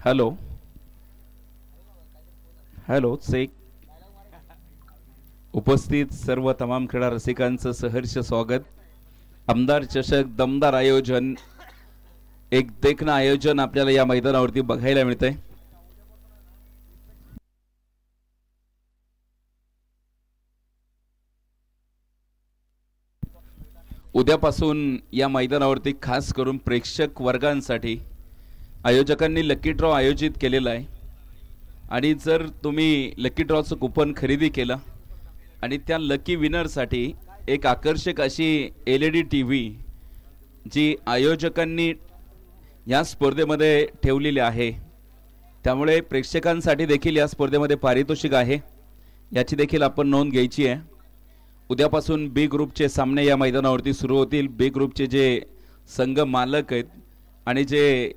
Hello hello check. उपस्थित सर्व तमाम क्रीडा रसिकांचं सहर्ष स्वागत. आमदार चषक दमदार आयोजन, एक देखणं आयोजन आपल्याला या मैदानावरती बघायला मिळतंय. उद्यापासून या मैदानावरती खास करून प्रेक्षक वर्गांसाठी आयोजकांनी लकी ड्रॉ आयोजित केलेला आहे. आणि जर तुम्ही लकी ड्रॉचं कुपन खरेदी केलं आणि त्या लकी विनरसाठी एक आकर्षक अशी LED TV जी आयोजकांनी या स्पर्धेमध्ये ठेवलेली आहे, त्यामुळे प्रेक्षकांसाठी देखील या स्पर्धेमध्ये पारितोषिक आहे, याची देखील आपण नोंद घ्यायची आहे. उद्यापासून बी ग्रुपचे सामने या मैदानावरती सुरू होतील. बी ग्रुपचे जे संघ मालक आहेत आणि जे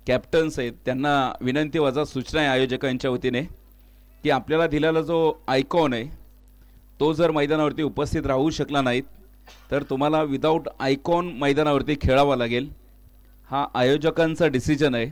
कॅप्टन्स आहेत त्यांना विनंती वजा सूचना आहे आयोजकांच्या वतीने की आपल्याला दिलेला जो आयकॉन आहे तो जर मैदानावरती उपस्थित राहू शकला नाहीत तर तुम्हाला विदाऊट आयकॉन मैदानावरती खेळावा लागेल. हा आयोजकांचा डिसिजन आहे.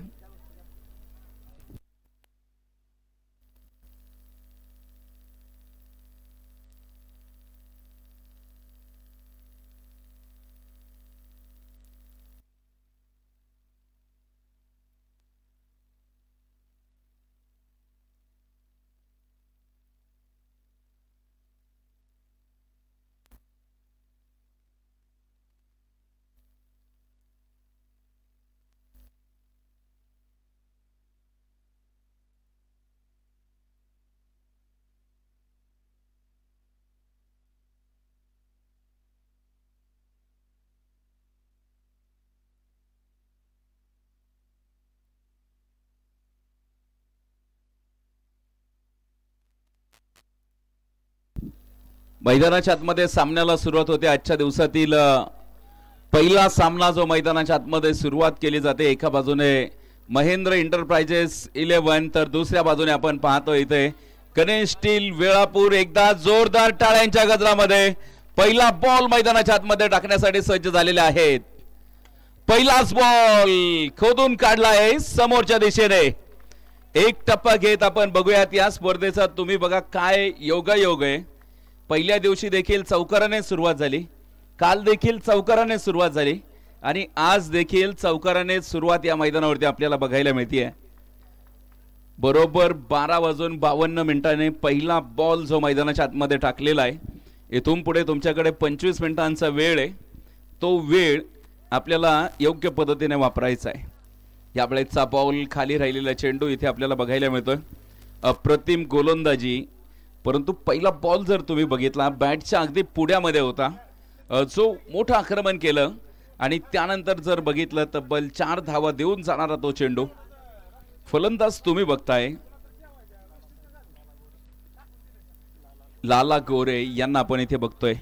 मैदानाच्या आतमध्ये सामन्याला सुरुवात होते. आजच्या दिवसातील पहिला सामना जो मैदानाच्या आतमध्ये सुरुवात केली जाते, एका बाजूने महेंद्र एंटरप्राइजेस 11 तर दुसऱ्या बाजूने आपण पाहतो इथे गणेश स्टील वेळापूर. एकदा जोरदार टाळ्यांच्या गजरामध्ये पहिला बॉल मैदानाच्या आतमध्ये टाकण्यासाठी सज्ज झालेले आहेत. पहिलाच बॉल खोदून काढला आहे समोरच्या दिशेने. एक टप्पा घेत आपण बघूयात या स्पर्धेचा. तुम्ही बघा काय योगायोग आहे. पहिल्या दिवशी देखील चौकाराने सुरुवात झाली, काल देखील चौकाराने सुरुवात झाली आणि आज देखील चौकाराने सुरुवात या मैदानावरती आपल्याला बघायला मिळते. बरोबर 12:52 पहिला बॉल जो मैदानाच्या आतमध्ये टाकलेला आहे. इथून पुढे तुमच्याकडे 25 मिनिटांचा वेळ आहे. तो वेळ आपल्याला योग्य पद्धतीने वापरायचा आहे. यावेळेचा बॉल खाली राहिलेला चेंडू इथे आपल्याला बघायला मिळतोय. अप्रतिम गोलंदाजी, परंतु पहिला बॉल जर तुम्ही बघितला बॅटच्या अगदी पुढ्यामध्ये होता, जो मोठं आक्रमण केलं आणि त्यानंतर जर बघितलं तब्बल 4 धावा देऊन जाणारा तो चेंडू. फलंदाज तुम्ही बघताय लाला गोरे यांना आपण इथे बघतोय.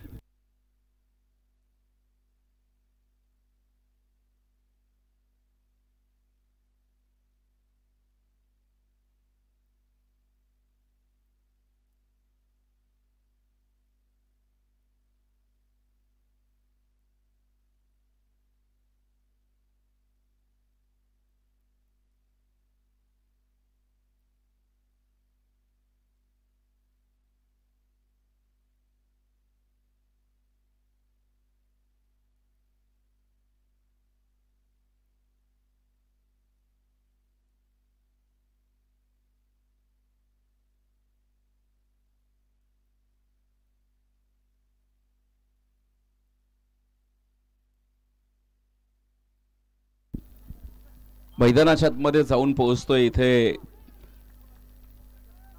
मैदानाच्या आतमध्ये जाऊन पोहोचतोय. इथे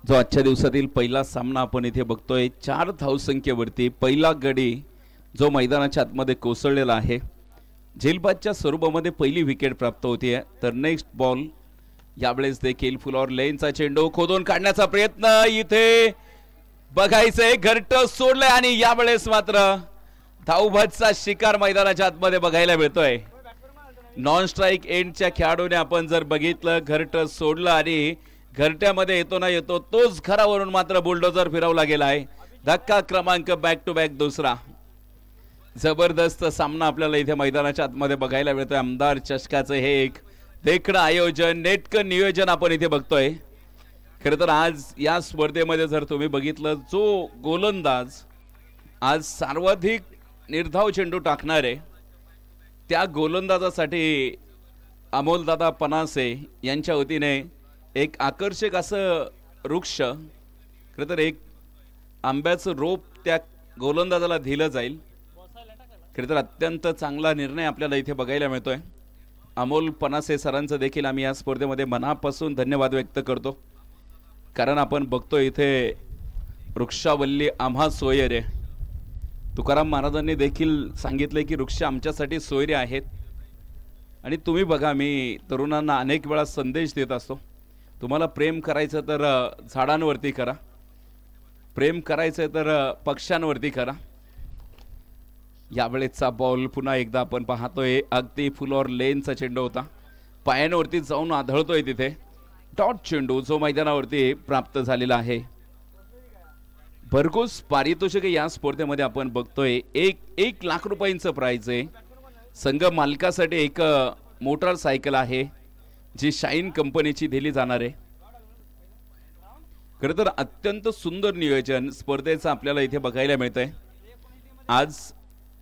जो आजच्या दिवसातील पहिला सामना आपण इथे बघतोय, 4 धावसंख्येवरती पहिला गडी जो मैदानाच्या आतमध्ये कोसळलेला आहे. झेलबादच्या स्वरूपामध्ये पहिली विकेट प्राप्त होतीये. तर नेक्स्ट बॉल यावेळेस देखील फुलॉर लेनचा चेंडू खोदून काढण्याचा प्रयत्न इथे बघायचंय. घरट सोडलंय आणि यावेळेस मात्र धावबादचा शिकार मैदानाच्या आतमध्ये बघायला मिळतोय. नॉन स्ट्राइक एंडच्या खेळाडूने आपण जर बघितलं घरट सोडलं आणि घरट्यामध्ये येतो ना येतो तोच घरावरून मात्र बुलडोजर फिरवला गेला आहे. धक्का क्रमांक बॅक टू बॅक दुसरा. जबरदस्त सामना आपल्याला इथे मैदानाच्या आतमध्ये बघायला मिळतोय. आमदार चषकाचं हे एक देखणं आयोजन, नेटकं नियोजन आपण इथे बघतोय। खरं तर आज या स्पर्धेमध्ये जर तुम्ही बघितलं, जो गोलंदाज आज सर्वाधिक निर्धाव चेंडू टाकणार आहे त्या गोलंदाजासाठी अमोलदादा पनासे यांच्या वतीने एक आकर्षक असं वृक्ष, खरं तर एक आंब्याचं रोप त्या गोलंदाजाला दिलं जाईल। खरं तर अत्यंत चांगला निर्णय आपल्याला इथे बघायला मिळतोय। अमोल पनासे सरांचं देखील आम्ही या स्पर्धेमध्ये मनापासून धन्यवाद व्यक्त करतो, कारण आपण बघतोय इथे वृक्षावल्ली आम्हा सोयरे। तुकाराम महाराजांनी देखील सांगितले की वृक्ष आमच्यासाठी सोयरे आहेत। आणि तुम्ही बघा, मी तरुणांना अनेक वेळा संदेश देत असतो, तुम्हाला प्रेम करायचं तर झाडांवरती करा, प्रेम करायचं तर पक्ष्यांवरती करा। यावेळेचा बॉल पुन्हा एकदा आपण पाहतोय, अगदी फुलर लेनचा चेंडू होता, पायांवरती जाऊन आढळतोय तिथे। डॉट चेंडू जो मैदानावरती प्राप्त झालेला आहे। भरघोस पारितोषिक या स्पर्धेमध्ये आपण बघतोय, एक लाख रुपयांचं प्राइज आहे। संघ मालकासाठी एक मोटरसायकल आहे जी शाईन कंपनीची दिली जाणार आहे। खरं तर अत्यंत सुंदर नियोजन स्पर्धेचं आपल्याला इथे बघायला मिळतंय। आज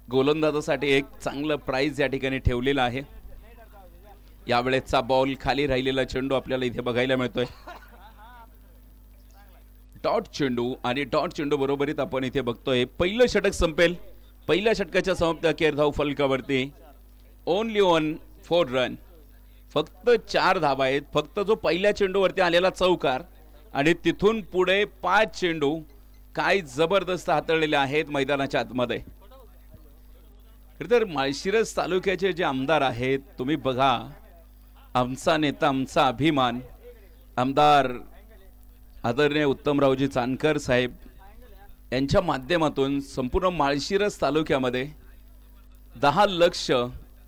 गोलंदाजासाठी एक चांगलं प्राइज या ठिकाणी ठेवलेलं आहे। यावेळेचा बॉल खाली राहिलेला चेंडू आपल्याला इथे बघायला मिळतोय। डॉट चेंडू आणि डॉट चेंडू बरोबरीत आपण इथे बघतोय पहिलं षटक संपेल। पहिल्या षटकाच्या समाप्ती अखेर धाव फलकावरती ओनली 4 रन, फक्त 4 धावा आहेत। फक्त जो पहिल्या चेंडूवरती आलेला चौकार आणि तिथून पुढे 5 चेंडू काय जबरदस्त हाताळलेले आहेत मैदानाच्या आतमध्ये। तर माळशिरस तालुक्याचे जे आमदार आहेत, तुम्ही बघा, आमचा नेता आमचा अभिमान आमदार आदरणीय उत्तमरावजी चांदकर साहेब यांच्या माध्यमातून संपूर्ण माळशिरस तालुक्यामध्ये 10 लक्ष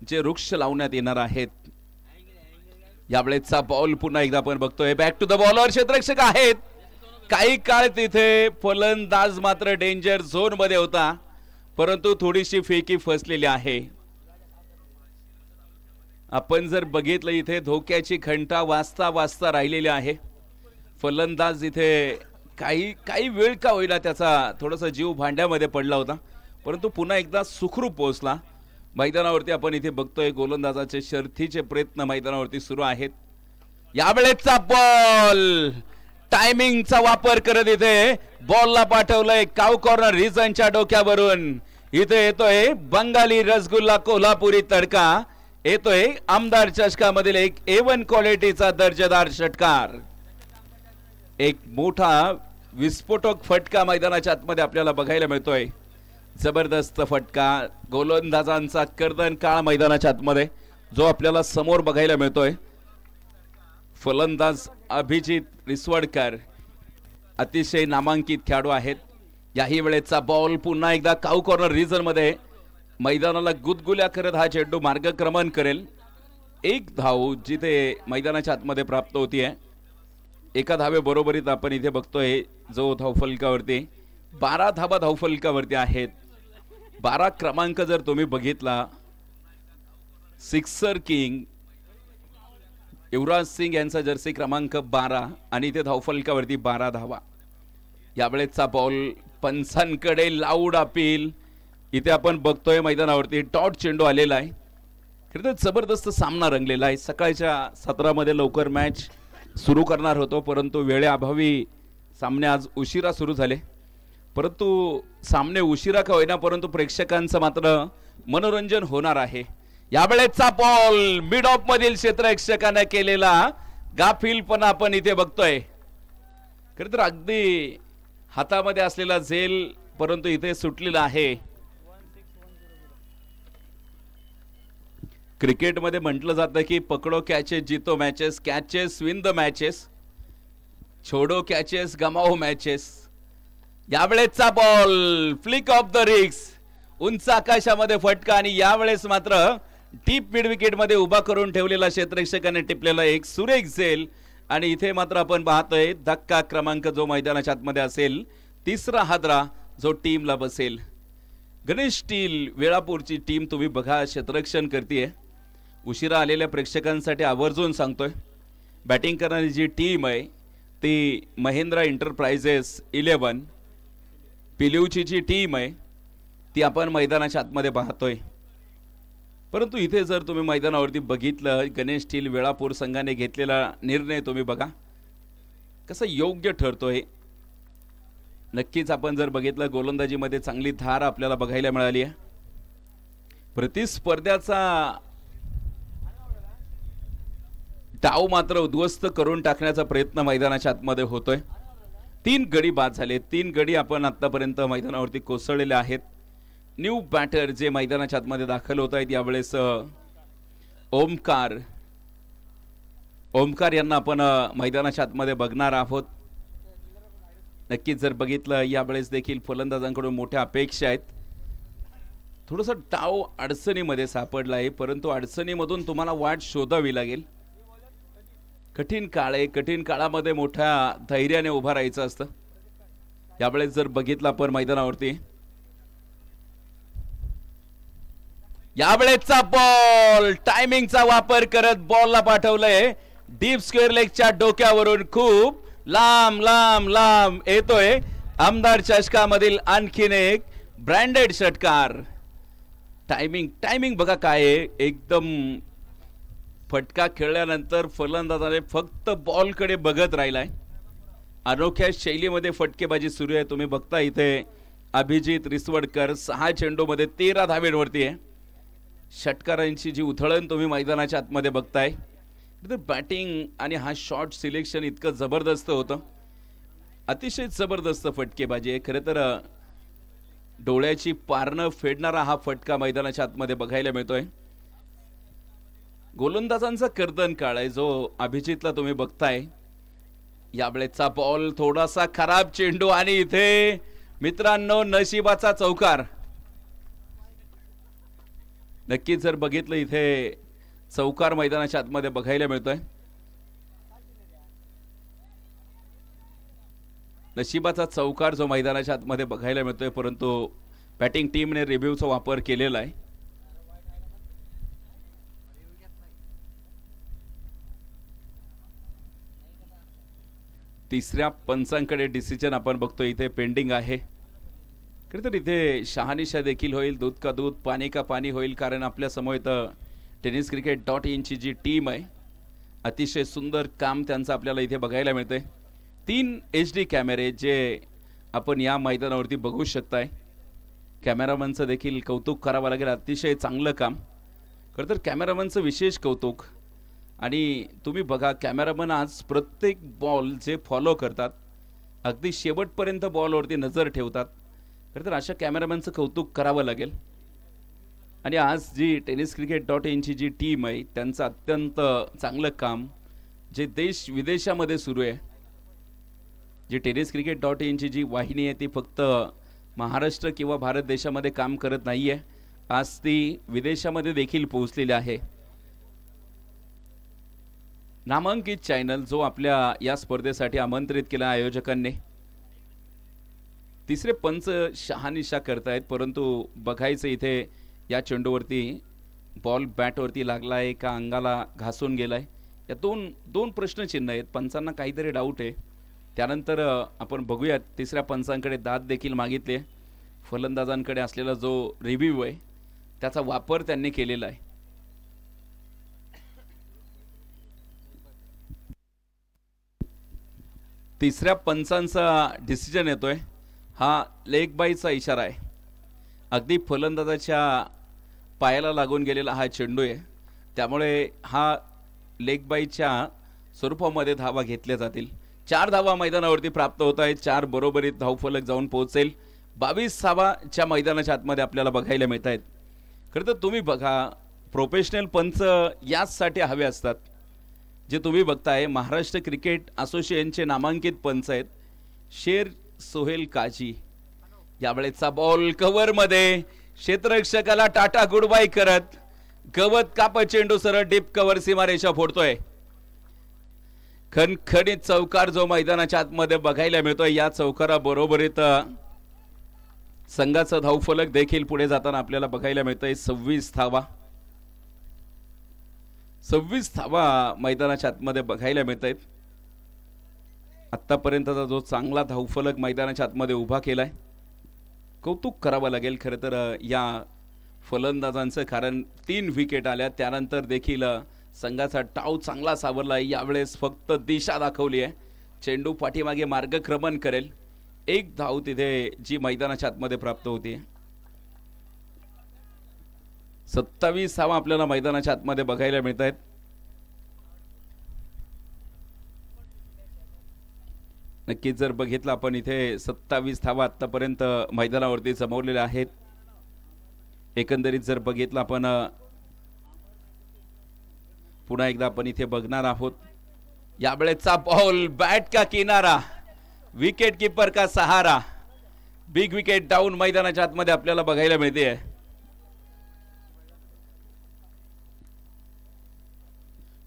जे वृक्ष लावण्यात येणार आहेत। यावेळेचा बॉल पुन्हा एकदा आपण बघतोय, बॅक टू द बॉलर, क्षेत्ररक्षक आहेत। काही काळ तिथे फलंदाज मात्र डेंजर झोन मध्ये होता, परंतु थोडीशी फेकी फसलेली आहे। आपण जर बघितलं इथे धोक्याची घंटा वाजता वाजता राहिलेली आहे। फलंदाज इथे काही वेळ का होईना त्याचा थोडासा जीव भांड्यामध्ये पडला होता, परंतु पुन्हा एकदा सुखरूप पोहोचला मैदानावरती। आपण इथे बघतोय गोलंदाजाचे शर्थीचे प्रयत्न मैदानावरती सुरू आहेत। यावेळेचा बॉल टायमिंगचा वापर करत इथे बॉलला पाठवलंय काव कॉर्नर रिझनच्या डोक्यावरून। इथे येतोय बंगाली रसगुल्ला कोल्हापुरी तडका, येतोय आमदार चषकामधील एक A1 क्वालिटीचा दर्जेदार षटकार। एक मोठा विस्फोटक फटका मैदानाच्या आतमध्ये आपल्याला बघायला मिळतोय। जबरदस्त फटका, गोलंदाजांचा कर्दन काळ मैदानाच्या आतमध्ये जो आपल्याला समोर बघायला मिळतोय। फलंदाज अभिजित रिसवडकर अतिशय नामांकित खेळाडू आहेत। याही वेळेचा बॉल पुन्हा एकदा काऊ कॉर्नर रिजन मध्ये मैदानाला गुदगुल्या करत हा चेंडू मार्गक्रमण करेल। एक धाव जिथे मैदानाच्या आतमध्ये प्राप्त होतीये। एका धावे बरोबरीत आपण इथे बघतोय जो धावफलकावरती 12 धावा धावफलकावरती आहेत। 12 क्रमांक जर तुम्ही बघितला, सिक्सर किंग युवराज सिंग यांचा जर्सी क्रमांक 12 आणि इथे धावफलकावरती 12 धावा। यावेळेचा बॉल पंचांकडे लाऊड अपील इथे आपण बघतोय मैदानावरती डॉट चेंडू आलेला आहे। खरं तर जबरदस्त सामना रंगलेला आहे। सकाळच्या सत्रामध्ये लवकर मॅच सुरू करणार होतो, परंतु वेळेअभावी सामने आज उशिरा सुरू झाले। परंतु सामने उशिरा का होईना, परंतु प्रेक्षकांचं मात्र मनोरंजन होणार आहे। यावेळेचा बॉल मिड ऑफ मधील क्षेत्ररक्षकाने केलेला गाफीलपणा आपण इथे बघतोय। खरं तर अगदी हातामध्ये असलेला झेल परंतु इथे सुटलेला आहे। क्रिकेटमध्ये म्हटलं जातं की पकडो कॅचेस जीतो matches, catches win the matches, छोडो कॅचेस गमाओ मॅचेस। यावेळेचा ball flick off the rigs, उंच आकाशामध्ये फटका आणि यावेळेस मात्र डीप मिड विकेट मध्ये उभा करून ठेवलेला क्षेत्ररक्षकाने टिपलेला एक सुरेख झेल। आणि इथे मात्र आपण पाहतोय धक्का क्रमांक जो मैदानाच्या आतमध्ये असेल, तिसरा हादरा जो टीमला बसेल। गणेश स्टील वेळापूरची टीम तुम्ही बघा क्षेत्ररक्षण करते, उशिरा आलेल्या प्रेक्षकांसाठी आवर्जून सांगतोय, बॅटिंग करणारी जी टीम आहे ती महिंद्रा एंटरप्राइजेस 11 पिलिवची जी टीम आहे ती आपण मैदानाच्या आतमध्ये पाहतोय. परंतु इथे जर तुम्ही मैदानावरती बघितलं, गणेश स्टील वेळापूर संघाने घेतलेला निर्णय तुम्ही बघा कसं योग्य ठरतोय. नक्कीच आपण जर बघितलं, गोलंदाजीमध्ये चांगली धार आपल्याला बघायला मिळाली आहे. प्रतिस्पर्ध्याचा डाव मात्र उद्ध्वस्त करून टाकण्याचा प्रयत्न मैदानाच्या आतमध्ये होतोय. 3 गडी बाद झाले. 3 गडी आपण आतापर्यंत मैदानावरती कोसळलेले आहेत. न्यू बॅटर जे मैदानाच्या आतमध्ये दाखल होत आहेत यावेळेस ओमकार यांना आपण मैदानाच्या आतमध्ये बघणार आहोत. नक्कीच जर बघितलं, यावेळेस देखील फलंदाजांकडून मोठ्या अपेक्षा आहेत. थोडंसं डाव अडचणीमध्ये सापडला आहे, परंतु अडचणीमधून तुम्हाला वाट शोधावी लागेल. कठीण काळ आहे, कठीण काळामध्ये मोठ्या धैर्याने उभा राहायचं असतं. यावेळेस जर बघितलं आपण मैदानावरती, यावेळेसचा बॉल टायमिंगचा वापर करत बॉलला पाठवलंय डीप स्क्वेअर लेगच्या डोक्यावरून. खूप लांब लांब लांब येतोय आमदार चषकामधील आणखीन एक ब्रँडेड षटकार. टायमिंग बघा काय आहे. एकदम फटका खेळल्यानंतर फलंदाजाने फक्त बॉलकडे बघत राहिलाय. अनोख्या शैलीमध्ये फटकेबाजी सुरू आहे. तुम्ही बघता इथे अभिजित रिसवडकर 6 चेंडूमध्ये 13 धावेवरती आहे. षटकारांची जी उधळण तुम्ही मैदानाच्या आतमध्ये बघताय, बॅटिंग आणि हा शॉट सिलेक्शन इतकं जबरदस्त होतं. अतिशय जबरदस्त फटकेबाजी आहे. खरं तर डोळ्याची पारणं फेडणारा हा फटका मैदानाच्या आतमध्ये बघायला मिळतोय. गोलंदाजांचा कर्दन काळ आहे जो अभिजितला तुम्ही बघताय. यावेळेचा बॉल थोडासा खराब चेंडू आणि इथे मित्रांनो नशिबाचा चौकार. नक्कीच जर बघितलं, इथे चौकार मैदानाच्या आतमध्ये बघायला मिळतोय. नशिबाचा चौकार जो मैदानाच्या आतमध्ये बघायला मिळतोय, परंतु बॅटिंग टीमने रिव्ह्यूचा वापर केलेला आहे. तिसऱ्या पंचांकडे डिसिजन आपण बघतो इथे पेंडिंग आहे. खरं तर इथे शहानिशा देखील होईल, दूध का दूध पाणी का पाणी होईल. कारण आपल्या समोर इथं tenniscricket.in ची जी टीम आहे, अतिशय सुंदर काम त्यांचं आपल्याला इथे बघायला मिळतंय. 3 HD कॅमेरे जे आपण या मैदानावरती बघू शकताय. कॅमेरामनचं देखील कौतुक करावं लागेल, अतिशय चांगलं काम. खरं तर कॅमेरामनचं विशेष कौतुक. आणि तुम्ही बघा, कॅमेरामन आज प्रत्येक बॉल जे फॉलो करतात, अगदी शेवटपर्यंत बॉलवरती नजर ठेवतात. खरं तर अशा कॅमेरामॅनचं कौतुक करावं लागेल. आणि आज जी tenniscricket.in ची जी टीम आहे त्यांचं अत्यंत चांगलं काम जे देश विदेशामध्ये सुरू आहे. जी tenniscricket.in ची जी वाहिनी आहे ती फक्त महाराष्ट्र किंवा भारत देशामध्ये काम करत नाही आहे, आज ती विदेशामध्ये देखील पोहोचलेली आहे. नामांकित चॅनल जो आपल्या या स्पर्धेसाठी आमंत्रित केला आयोजकांनी. तिसरे पंच शहानिशा करतायत, परंतु बघायचं इथे या चेंडूवरती बॉल बॅटवरती लागलाय का अंगाला घासून गेलाय. या दोन प्रश्नचिन्ह आहेत. पंचांना काहीतरी डाऊट आहे. त्यानंतर आपण बघूयात, तिसऱ्या पंचांकडे दाद देखील मागितले. फलंदाजांकडे असलेला जो रिव्ह्यू आहे त्याचा वापर त्यांनी केलेला आहे. तिसऱ्या पंचांचा डिसिजन येतोय. हा लेग बायचा इशारा आहे. अगदी फलंदाजाच्या पायाला लागून गेलेला हा चेंडू आहे, त्यामुळे हा लेग बायच्या स्वरूपामध्ये धावा घेतल्या जातील. 4 धावा मैदानावरती प्राप्त होत आहेत. 4 बरोबरीत धावफलक जाऊन पोहोचेल. 22 धावाच्या मैदानाच्या आतमध्ये आपल्याला बघायला मिळत आहेत. खरं तर तुम्ही बघा, प्रोफेशनल पंच याचसाठी हवे असतात. जे तुम्ही बघताय महाराष्ट्र क्रिकेट असोसिएशनचे नामांकित पंच आहेत शेर सोहेल काजी. यावेळेचा बॉल कव्हरमध्ये, क्षेत्ररक्षकाला टाटा गुडबाय करत गवत काप चेंडू सरळ डीप कव्हर सीमारेषा फोडतोय. खणखणीत चौकार जो मैदानाच्या आतमध्ये बघायला मिळतोय. या चौकारा बरोबरीत संघाचा धावफलक देखील पुढे जाताना आपल्याला बघायला मिळतोय. 26 धावा. 26 धावा मैदानाच्या आतमध्ये बघायला मिळत आहेत. आतापर्यंतचा जो चांगला धावफलक मैदानाच्या आतमध्ये उभा केलाय, कौतुक करावं लागेल खरं तर या फलंदाजांचं. कारण 3 विकेट आल्या त्यानंतर देखील संघाचा डाव चांगला सावरला. यावेळेस फक्त दिशा दाखवली आहे. चेंडू पाठीमागे मार्गक्रमण करेल. 1 धाव तिथे जी मैदानाच्या आतमध्ये प्राप्त होती. 27 धावा आपल्याला मैदानाच्या आतमध्ये बघायला मिळत आहेत. नक्कीच जर बघितलं आपण इथे 27 धावा आतापर्यंत मैदानावरती जमवलेल्या आहेत. एकंदरीत जर बघितलं आपण पुन्हा एकदा आपण इथे बघणार आहोत. यावेळेचा बॉल बॅट का किनारा, विकेट कीपर का सहारा. बिग विकेट डाऊन मैदानाच्या आतमध्ये आपल्याला बघायला मिळते.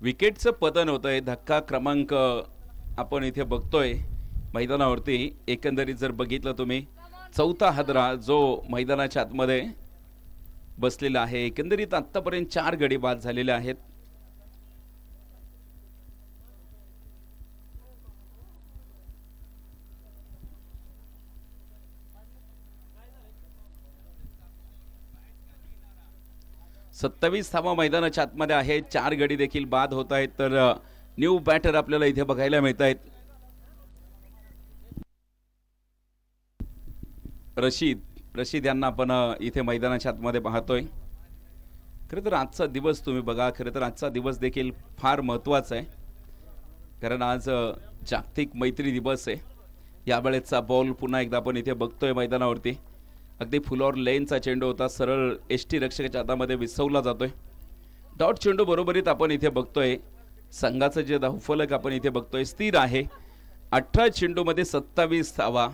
विकेटचं पतन होतंय. धक्का क्रमांक आपण इथे बघतोय मैदानावरती. एकंदरीत जर बघितलं तुम्ही 4था हादरा जो मैदानाच्या आतमध्ये बसलेला आहे. एकंदरीत आतापर्यंत 4 गडी बाद झालेले आहेत. सत्तावीस धावा मैदानाच्या आतमध्ये आहे. 4 गडी देखील बाद होत आहेत. तर न्यू बॅटर आपल्याला इथे बघायला मिळत आहेत. रशीद यांना आपण इथे मैदानाच्या आतमध्ये पाहतोय. खरं तर आजचा दिवस तुम्ही बघा, खरं तर आजचा दिवस देखील फार महत्त्वाचा आहे. कारण आज जागतिक मैत्री दिवस आहे. यावेळेचा बॉल पुन्हा एकदा आपण इथे बघतोय मैदानावरती. अगदी फुलॉर लेनचा चेंडू होता, सरळ एसटी रक्षकाच्या हातामध्ये विसवला जातोय. डॉट चेंडू बरोबरीत आपण इथे बघतोय. संघाचं जे धावफलक आपण इथे बघतोय स्थिर आहे. 18 चेंडूमध्ये 27 धावा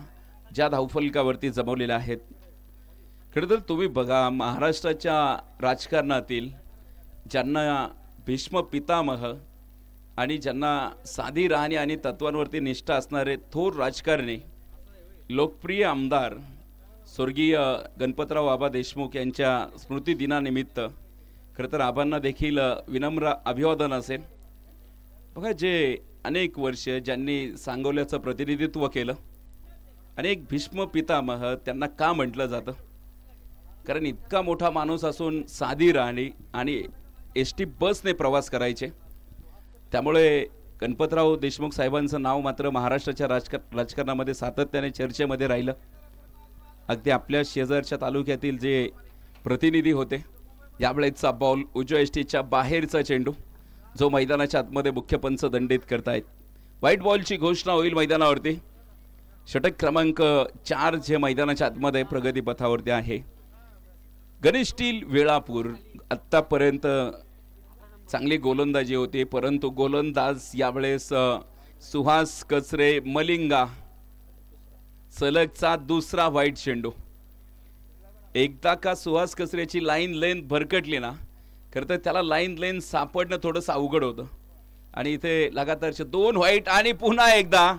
ज्या धावफलकावरती जमवलेल्या आहेत. खरं तर तुम्ही बघा, महाराष्ट्राच्या राजकारणातील ज्यांना भीष्म पितामह आणि ज्यांना साधी राहणी आणि तत्वांवरती निष्ठा असणारे थोर राजकारणी, लोकप्रिय आमदार स्वर्गीय गणपतराव आबा देशमुख यांच्या स्मृती दिनानिमित्त खरं तर आबांना देखील विनम्र अभिवादन असेल. बघा, जे अनेक वर्ष ज्यांनी सांगोल्याचं प्रतिनिधित्व केलं, अनेक भीष्म पितामह त्यांना का म्हटलं जातं? कारण इतका मोठा माणूस असून साधी राहणी आणि एसटी बसने प्रवास करायचे. त्यामुळे गणपतराव देशमुख साहेबांचं नाव मात्र महाराष्ट्राच्या राजकारणामध्ये सातत्याने चर्चेमध्ये राहिलं. अगदी आपल्या शेजारच्या तालुक्यातील जे प्रतिनिधी होते. यावेळेचा बॉल उजव्या एसटीच्या बाहेरचा चेंडू जो मैदानाच्या आतमध्ये मुख्य पंच दंडित करतायत. व्हाईट बॉलची घोषणा होईल मैदानावरती. षटक क्रमांक 4 जे मैदानाच्या आतमध्ये प्रगती पथावरती आहे. गणेश स्टील वेळापूर आतापर्यंत चांगली गोलंदाजी होती, परंतु गोलंदाज यावेळेस सुहास कचरे मलिंगा. सलगचा दुसरा व्हाईट चेंडू. एकदा का सुहास कचरेची लाईन लेंथ भरकटली ना, खरं तर त्याला लाईन लेंथ सापडणं थोडंसं अवघड होतं. आणि इथे लगातारचे 2 व्हाईट आणि पुन्हा एकदा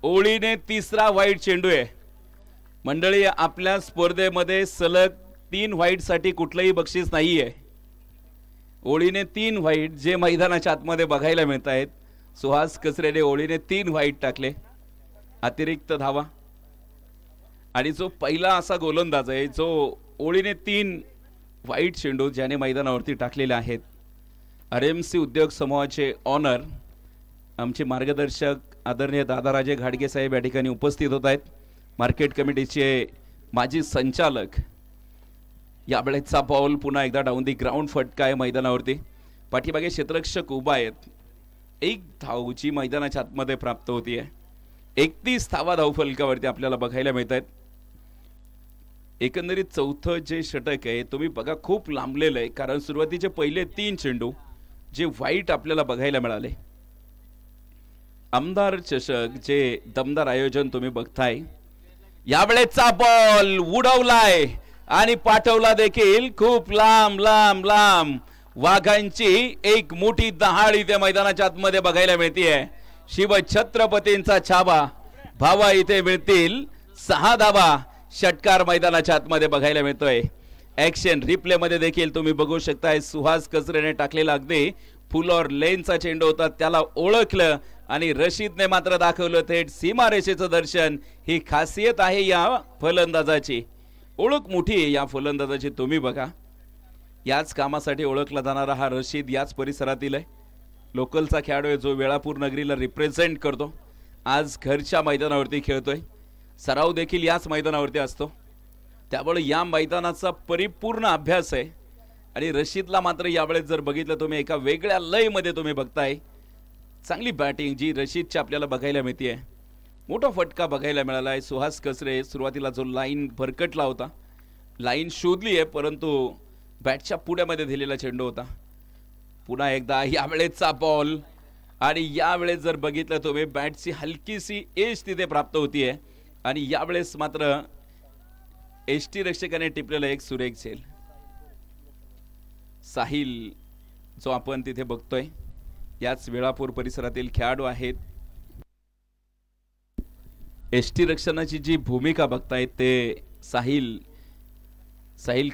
ओळीने तिसरा व्हाईट चेंडू आहे. मंडळी, आपल्या स्पर्धेमध्ये सलग 3 व्हाईटसाठी कुठलंही बक्षीस नाही आहे. ओळीने 3 व्हाईट जे मैदानाच्या आतमध्ये बघायला मिळत आहेत. सुहास कचरेने ओळीने 3 व्हाईट टाकले, अतिरिक्त धावा. आणि जो पहिला असा गोलंदाज आहे जो ओळीने 3 व्हाईट चेंडू ज्याने मैदानावरती टाकलेले आहेत. आरएमसी उद्योग समूहाचे ऑनर आमचे मार्गदर्शक आदरणीय दादाराजे घाडगे साहेब या ठिकाणी उपस्थित होत आहेत. मार्केट कमिटीचे माजी संचालक. यावेळेचा बॉल पुन्हा एकदा डाऊन दी ग्राउंड फटका आहे मैदानावरती. पाठीमागे क्षेत्ररक्षक उभा आहेत. 1 धाव जी मैदानाच्या आतमध्ये प्राप्त होती आहे. 31 धावा धावफलकावरती आपल्याला बघायला मिळत आहेत. एकंदरीत चौथं जे षटक आहे तुम्ही बघा खूप लांबलेलं आहे. कारण सुरुवातीचे पहिले 3 चेंडू जे व्हाईट आपल्याला बघायला मिळाले. आमदार चषक जे दमदार आयोजन तुम्ही बघताय. यावेळेचा बॉल उडवलाय आणि पाठवला देखील खूप लांब लांब लांब. वाघांची एक मोठी दहाड इथे मैदानाच्या आतमध्ये बघायला मिळतीये. शिव छत्रपतींचा छावा भावा इथे मिळतील 6 धावा. षटकार मैदानाच्या आतमध्ये बघायला मिळतोय. ऍक्शन रिप्ले मध्ये देखील तुम्ही बघू शकताय सुहास कचरेने टाकलेला अगदी फुलर लेनचा चेंडू होता, त्याला ओळखलं आणि रशीदने मात्र दाखवलं थेट सीमारेषेचं दर्शन. ही खासियत आहे या फलंदाजाची, ओळख मोठी आहे या फलंदाजाची. तुम्ही बघा, याच कामासाठी ओळखला जाणारा हा रशीद याच परिसरातील आहे. लोकलचा खेळाडू आहे जो वेळापूर नगरीला रिप्रेझेंट करतो. आज घरच्या मैदानावरती खेळतोय, सराव देखील याच मैदानावरती असतो, त्यामुळे या मैदानाचा परिपूर्ण अभ्यास आहे. आणि रशीदला मात्र यावेळेस जर बघितलं तुम्ही, एका वेगळ्या लयमध्ये तुम्ही बघताय. चांगली बॅटिंग जी रशीदची आपल्याला बघायला मिळते. मोठा फटका बघायला मिळाला आहे. सुहास कसरे सुरुवातीला जो लाईन भरकटला होता, लाईन शोधली आहे, परंतु बॅटच्या पुढ्यामध्ये दिलेला चेंडू होता. पुन्हा एकदा यावेळेसचा बॉल, आणि यावेळेस जर बघितलं तुम्ही बॅटची हलकीशी एज तिथे प्राप्त होतीये. आणि यावेळेस मात्र एसटी रक्षकाने टिपलेला एक सुरेख झेल. साहिल जो आपण तिथे बघतोय, याच वेळापूर परिसरातील खेळाडू आहेत. एसटी रक्षणाची जी भूमिका बघतायत ते साहिल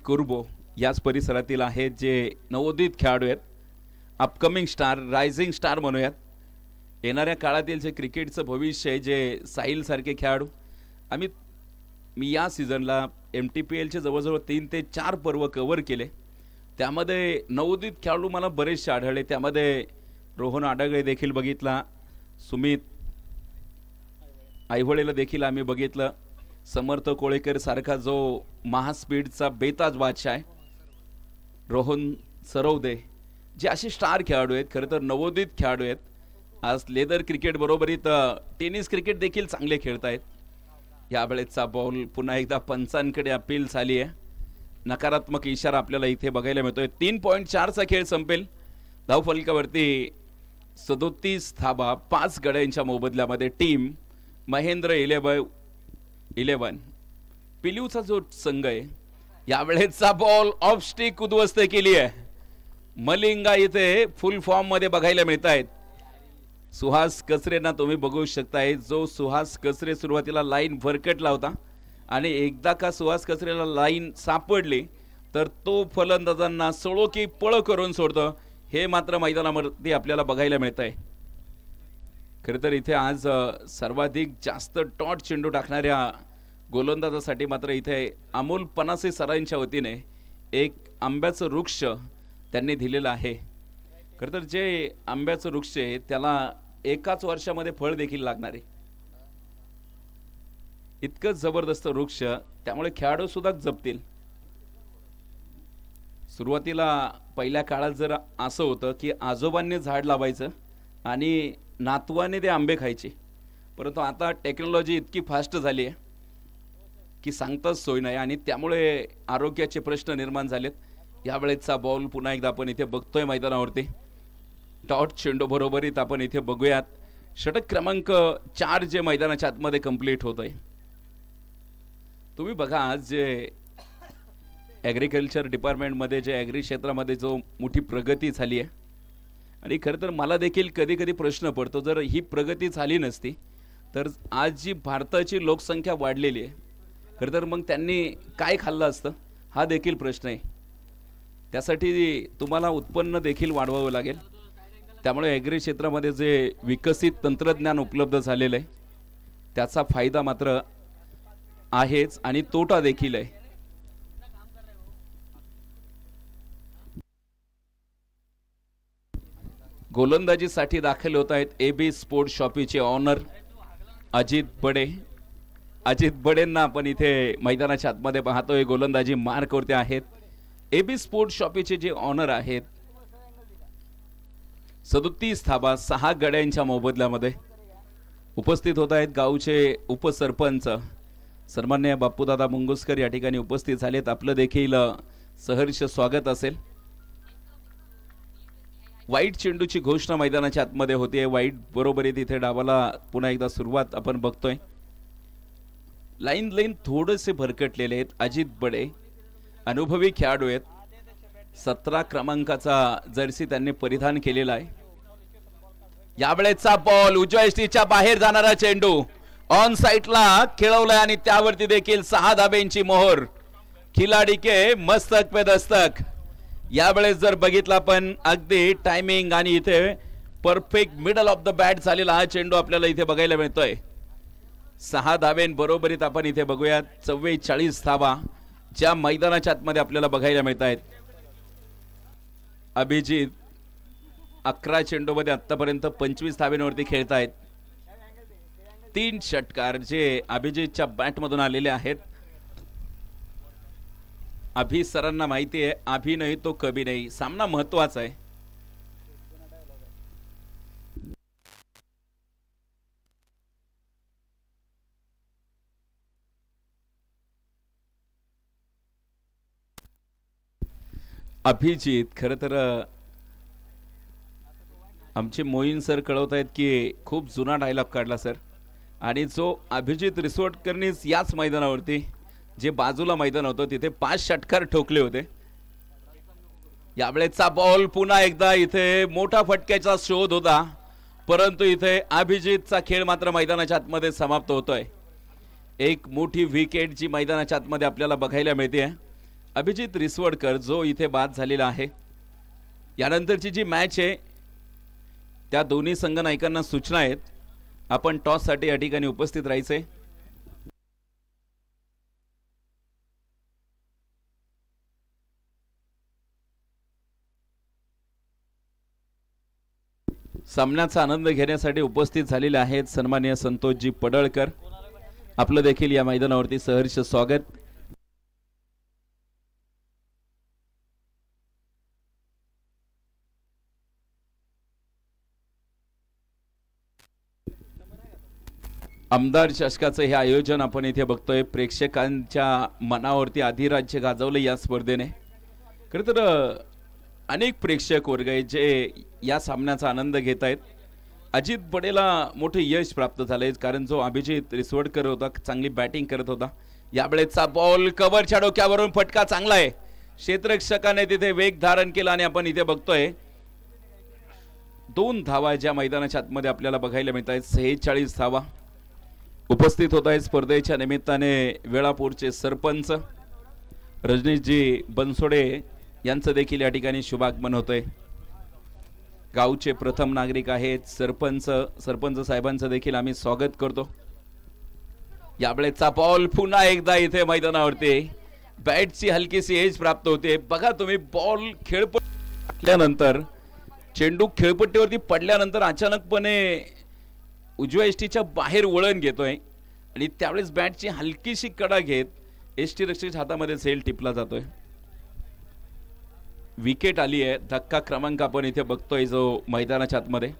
कुर्बो याच परिसरातील आहेत, जे नवोदित खेळाडू आहेत. अपकमिंग स्टार, रायझिंग स्टार म्हणूयात. येणाऱ्या काळातील जे क्रिकेटचं भविष्य आहे, जे साहिल सारखे खेळाडू. मी या सीझनला MTPLचे जवळजवळ 3 ते 4 पर्व कव्हर केले. त्यामध्ये नवोदित खेळाडू मला बरेचसे आढळले. त्यामध्ये रोहन आडगळे देखील बघितला, सुमित आयहोळेला देखील आम्ही बघितलं, समर्थ कोळेकर सारखा जो महास्पीडचा बेताज बादशाह आहे, रोहन सरवदे, जे असे स्टार खेळाडू आहेत. खरं तर नवोदित खेळाडू आहेत. आज लेदर क्रिकेट बरोबरीत टेनिस क्रिकेट देखील चांगले खेळत आहेत. यावेळेसचा बॉल पुन्हा एकदा पंचांकडे अपील झाली आहे. नकारात्मक इशारा आपल्याला इथे बघायला मिळतोय. 3.4चा खेळ संपेल. धावफलकावरती 37 धाबा 5 गड्यांच्या मोबदल्यामध्ये टीम महेंद्र 11 पिलीवचा जो संघ आहे, यावेळेसचा बॉल ऑफ स्टिक उद्ध्वस्त केली आहे. मलिंगा इथे फुल फॉर्म मध्ये बघायला मिळत आहेत. सुहास कसरेंना तुम्ही बघू शकताय, जो सुहास कसरे सुरुवातीला लाईन भरकटला होता, आणि एकदा का सुहास कसरेला लाईन सापडली तर तो फलंदाजांना सोळो की पळ करून सोडतो. हे मात्र मैदानामध्ये आपल्याला बघायला मिळत आहे. खरं तर इथे आज सर्वाधिक जास्त टॉट चेंडू टाकणाऱ्या गोलंदाजासाठी मात्र इथे अमोल पनासे सरांच्या वतीने एक आंब्याचं वृक्ष त्यांनी दिलेलं आहे. खरं तर जे आंब्याचं वृक्ष आहे त्याला एकाच वर्षामध्ये फळ देखील लागणार आहे. इतकं जबरदस्त वृक्ष, त्यामुळे खेळाडू सुद्धा जपतील. सुरुवातीला पहिल्या काळात जर असं होतं की आजोबांनी झाड लावायचं आणि नातवाने ते आंबे खायचे, परंतु आता टेक्नॉलॉजी इतकी फास्ट झाली आहे की सांगताच सोय नाही, आणि त्यामुळे आरोग्याचे प्रश्न निर्माण झालेत. यावेळेसचा बॉल पुन्हा एकदा आपण इथे बघतोय मैदानावरती. टॉट चेंडू बरोबरीत आपण इथे बघूयात. षटक क्रमांक 4 जे मैदानाच्या आतमध्ये कंप्लीट होत आहे. तुम्ही बघा, आज जे ॲग्रिकल्चर डिपार्टमेंटमध्ये जे ॲग्री क्षेत्रामध्ये जो मोठी प्रगती झाली आहे, आणि खरं तर मला देखील कधी कधी प्रश्न पडतो, जर ही प्रगती झाली नसती तर आज जी भारताची लोकसंख्या वाढलेली आहे, खरं तर मग त्यांनी काय खाल्लं असतं, हा देखील प्रश्न आहे. त्यासाठी तुम्हाला उत्पन्न देखील वाढवावं लागेल. त्यामुळे ॲग्री क्षेत्रामध्ये जे विकसित तंत्रज्ञान उपलब्ध झालेलं आहे त्याचा फायदा मात्र आहेच आणि तोटा देखील आहे. गोलंदाजीसाठी दाखल होत आहेत AB स्पोर्ट शॉपीचे ऑनर अजित बडे. अजित बडेंना आपण इथे मैदानाच्या आतमध्ये पाहतोय. गोलंदाजी मार्कवरती आहेत. AB स्पोर्ट शॉपीचे जे ऑनर आहेत 37 धाबा 6 गड्यांच्या मोबदल्यामध्ये उपस्थित होत आहेत. गावचे उपसरपंच सन्माननीय बापूदादा मुंगुसकर या ठिकाणी उपस्थित झालेत. आपलं देखील सहर्ष स्वागत असेल. वाईट चेंडूची घोषणा मैदानाच्या आतमध्ये होते. वाईट बरोबर तिथे डावाला पुन्हा एकदा सुरुवात आपण बघतोय. लाईन थोडेसे भरकटलेले आहेत. अजित बडे अनुभवी खेळाडू आहेत. 17 क्रमांकाचा जर्सी त्यांनी परिधान केलेला आहे. यावेळेसचा बॉल उजव्या यष्टीच्या बाहेर जाणारा चेंडू ऑन साइडला खेळवलाय आणि त्यावरती देखील 6 धाब्यांची मोहर. खिलाडी के मस्तक पे दस्तक. यावेळेस जर बघितला आपण अगदी टायमिंग आणि इथे perfect middle of the bat झालेला हा चेंडू आपल्याला इथे बघायला मिळतोय. 6 धावेन बरोबरीत आपण इथे बघूया 44 धावा ज्या मैदानाच्या आतमध्ये आपल्याला बघायला मिळत आहेत. अभिजित 11 चेंडूमध्ये आतापर्यंत 25 धावेंवरती खेळत आहेत. 3 षटकार जे अभिजितच्या बॅट मधून आलेले आहेत. अभि सरांना माहिती आहे अभि नाही तो कभी नाही. सामना महत्वाचा आहे. अभिजित खरं तर आमचे मोईन सर कळवत आहेत की खूप जुना डायलॉग काढला सर आणि जो अभिजित रिसोडकरनीच याच मैदानावरती जे बाजूला मैदान होतं तिथे 5 षटकार ठोकले होते. यावेळेचा बॉल पुन्हा एकदा इथे मोठा फटक्याचा शोध होता परंतु इथे अभिजितचा खेळ मात्र मैदानाच्या आतमध्ये समाप्त होतोय. एक मोठी विकेट जी मैदानाच्या आतमध्ये आपल्याला बघायला मिळते. अभिजित रिसवडकर जो इथे बाद झालेला आहे. यानंतरची जी मॅच आहे त्या दोन्ही संघ नायकांना सूचना आहेत आपण टॉस साठी या ठिकाणी उपस्थित राहायचे. सामन्याचा आनंद घेण्यासाठी उपस्थित झालेले आहेत सन्माननीय संतोषजी पडळकर. आपलं देखील या मैदानावरती सहर्ष स्वागत. आमदार चषकाचं हे आयोजन आपण इथे बघतोय. प्रेक्षकांच्या मनावरती अधिराज्य गाजवलं या स्पर्धेने. खरं तर अनेक प्रेक्षक वर्ग आहेत जे या सामन्याचा आनंद घेत आहेत. अजित बडेला मोठे यश प्राप्त झाले कारण जो अभिजित रिसवडकर होता चांगली बॅटिंग करत होता. यावेळेचा बॉल कव्हरच्या डोक्यावरून फटका चांगला आहे. क्षेत्ररक्षकाने तिथे वेग धारण केला आणि आपण इथे बघतोय 2 धावा ज्या मैदानाच्या आतमध्ये आपल्याला बघायला मिळत आहेत. 46 धावा उपस्थित होत आहे स्पर्धेच्या निमित्ताने. वेळापूरचे सरपंच रजनीशजी बनसोडे यांचं देखील या ठिकाणी शुभागमन होतंय. गावचे प्रथम नागरिक आहेत सरपंच साहेबांचं देखील आम्ही स्वागत करतो. यावेळेचा बॉल पुन्हा एकदा इथे मैदानावरती बॅटची हलकीशी एज प्राप्त होते. बघा तुम्ही बॉल खेळपट्टीनंतर चेंडू खेळपट्टीवरती पडल्यानंतर अचानकपणे उजव्या एसटीच्या बाहेर वळण घेतोय आणि त्यावेळेस बॅटची हलकीशी कडा घेत एसटी रक्षकाच्या हातामध्ये सेल टिपला जातोय. विकेट आली आहे. धक्का क्रमांक आपण इथे बघतोय जो मैदानाच्या आतमध्ये.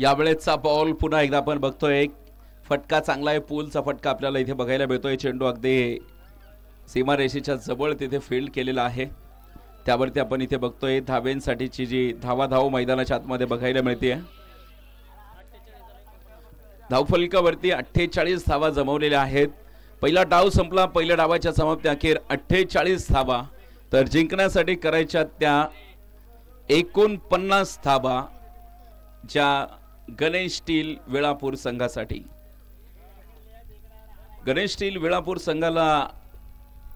यावेळेचा बॉल पुन्हा एकदा आपण बघतोय. फटका चांगला आहे. पूलचा फटका आपल्याला इथे बघायला मिळतोय. चेंडू अगदी सीमारेषेच्या जवळ तिथे फील्ड केलेला आहे. त्यावरती आपण इथे बघतोय धावेंसाठीची जी धावाधाव मैदानाच्या आतमध्ये बघायला मिळते. धावफलकावरती 48 धावा जमवलेल्या आहेत. पहिला डाव संपला. पहिल्या डावाच्या समाप्ती अखेर 48 धावा तर जिंकण्यासाठी करायच्या त्या 49 धावा ज्या गणेश स्टील वेळापूर संघासाठी. गणेश स्टील वेळापूर संघाला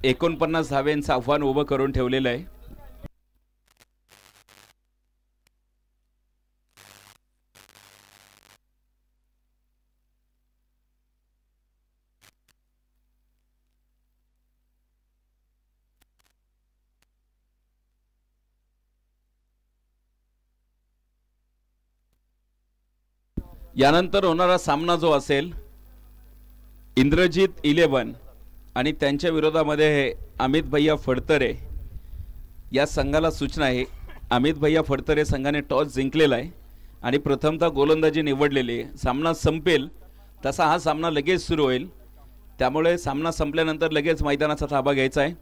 49 धाव्यांचं आव्हान उभं करून ठेवलेलं आहे. यानंतर होणारा सामना जो असेल इंद्रजित 11 आणि त्यांच्या विरोधामध्ये अमित भैया फडतरे या संघाला सूचना आहे. अमित भैया फडतरे संघाने टॉस जिंकलेला आहे आणि प्रथमतः गोलंदाजी निवडलेली आहे. सामना संपेल तसा हा सामना लगेच सुरू होईल. त्यामुळे सामना संपल्यानंतर लगेच मैदानाचा ताबा घ्यायचा आहे.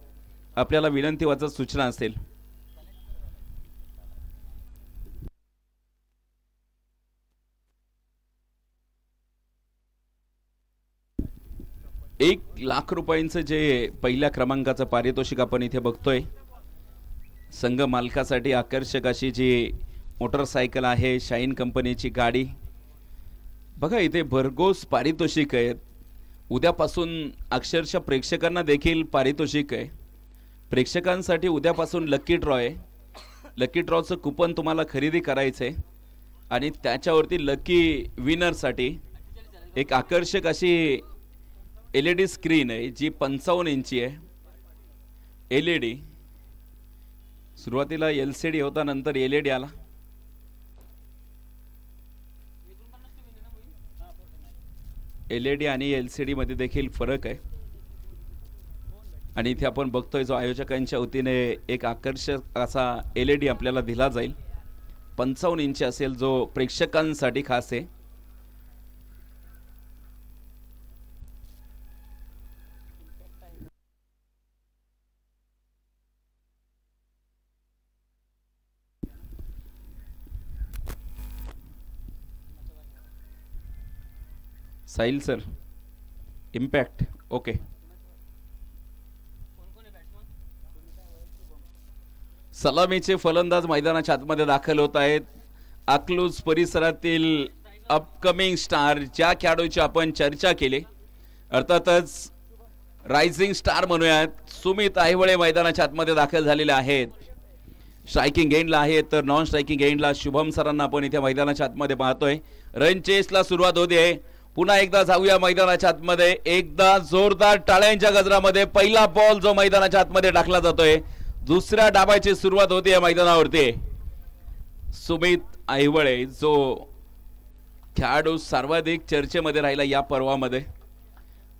आपल्याला विनंती वाचत सूचना असेल. 1,00,000 रुपयांचं जे पहिल्या क्रमांकाचं पारितोषिक आपण इथे बघतोय. संघ मालकासाठी आकर्षक अशी जी मोटरसायकल आहे, शाईन कंपनीची गाडी. बघा इथे भरघोस पारितोषिक आहेत. उद्यापासून अक्षरशः प्रेक्षकांना देखील पारितोषिक आहे. प्रेक्षकांसाठी उद्यापासून लकी ड्रॉ आहे. लकी ड्रॉचं कुपन तुम्हाला खरेदी करायचं आहे आणि त्याच्यावरती लकी विनरसाठी एक आकर्षक अशी LED स्क्रीन आहे जी 55 इंची आहे. LED सुरुवातीला LCD होता, नंतर LED आला. LED आणि LCD मध्ये देखील फरक आहे. आणि इथे आपण बघतोय जो आयोजकांच्या वतीने एक आकर्षक असा LED आपल्याला दिला जाईल. 55 इंच असेल जो प्रेक्षकांसाठी खास आहे. Sahil sir, impact okay. सलामीचे फलंदाज मैदानाच्या आतमध्ये दाखल होत आहेत. अकलूज परिसरातील अपकमिंग स्टार ज्या खेळाडूची आपण चर्चा केली, अर्थातच रायझिंग स्टार म्हणूयात, सुमित आहिवळे मैदानाच्या आतमध्ये दाखल झालेले आहेत. स्ट्रायकिंग एंडला आहे, तर नॉन स्ट्रायकिंग एंडला शुभम सरांना आपण इथे मैदानाच्या आतमध्ये पाहतोय. रन चेसला सुरुवात होते. पुन्हा एकदा जाऊया मैदानाच्या आतमध्ये. एकदा जोरदार टाळ्यांच्या गजरामध्ये पहिला बॉल जो मैदानाच्या आतमध्ये टाकला जातोय. दुसऱ्या डाबाची सुरुवात होती या मैदानावरती. सुमित आहिवळे जो खेळाडू सर्वाधिक चर्चेमध्ये राहिला या पर्वामध्ये.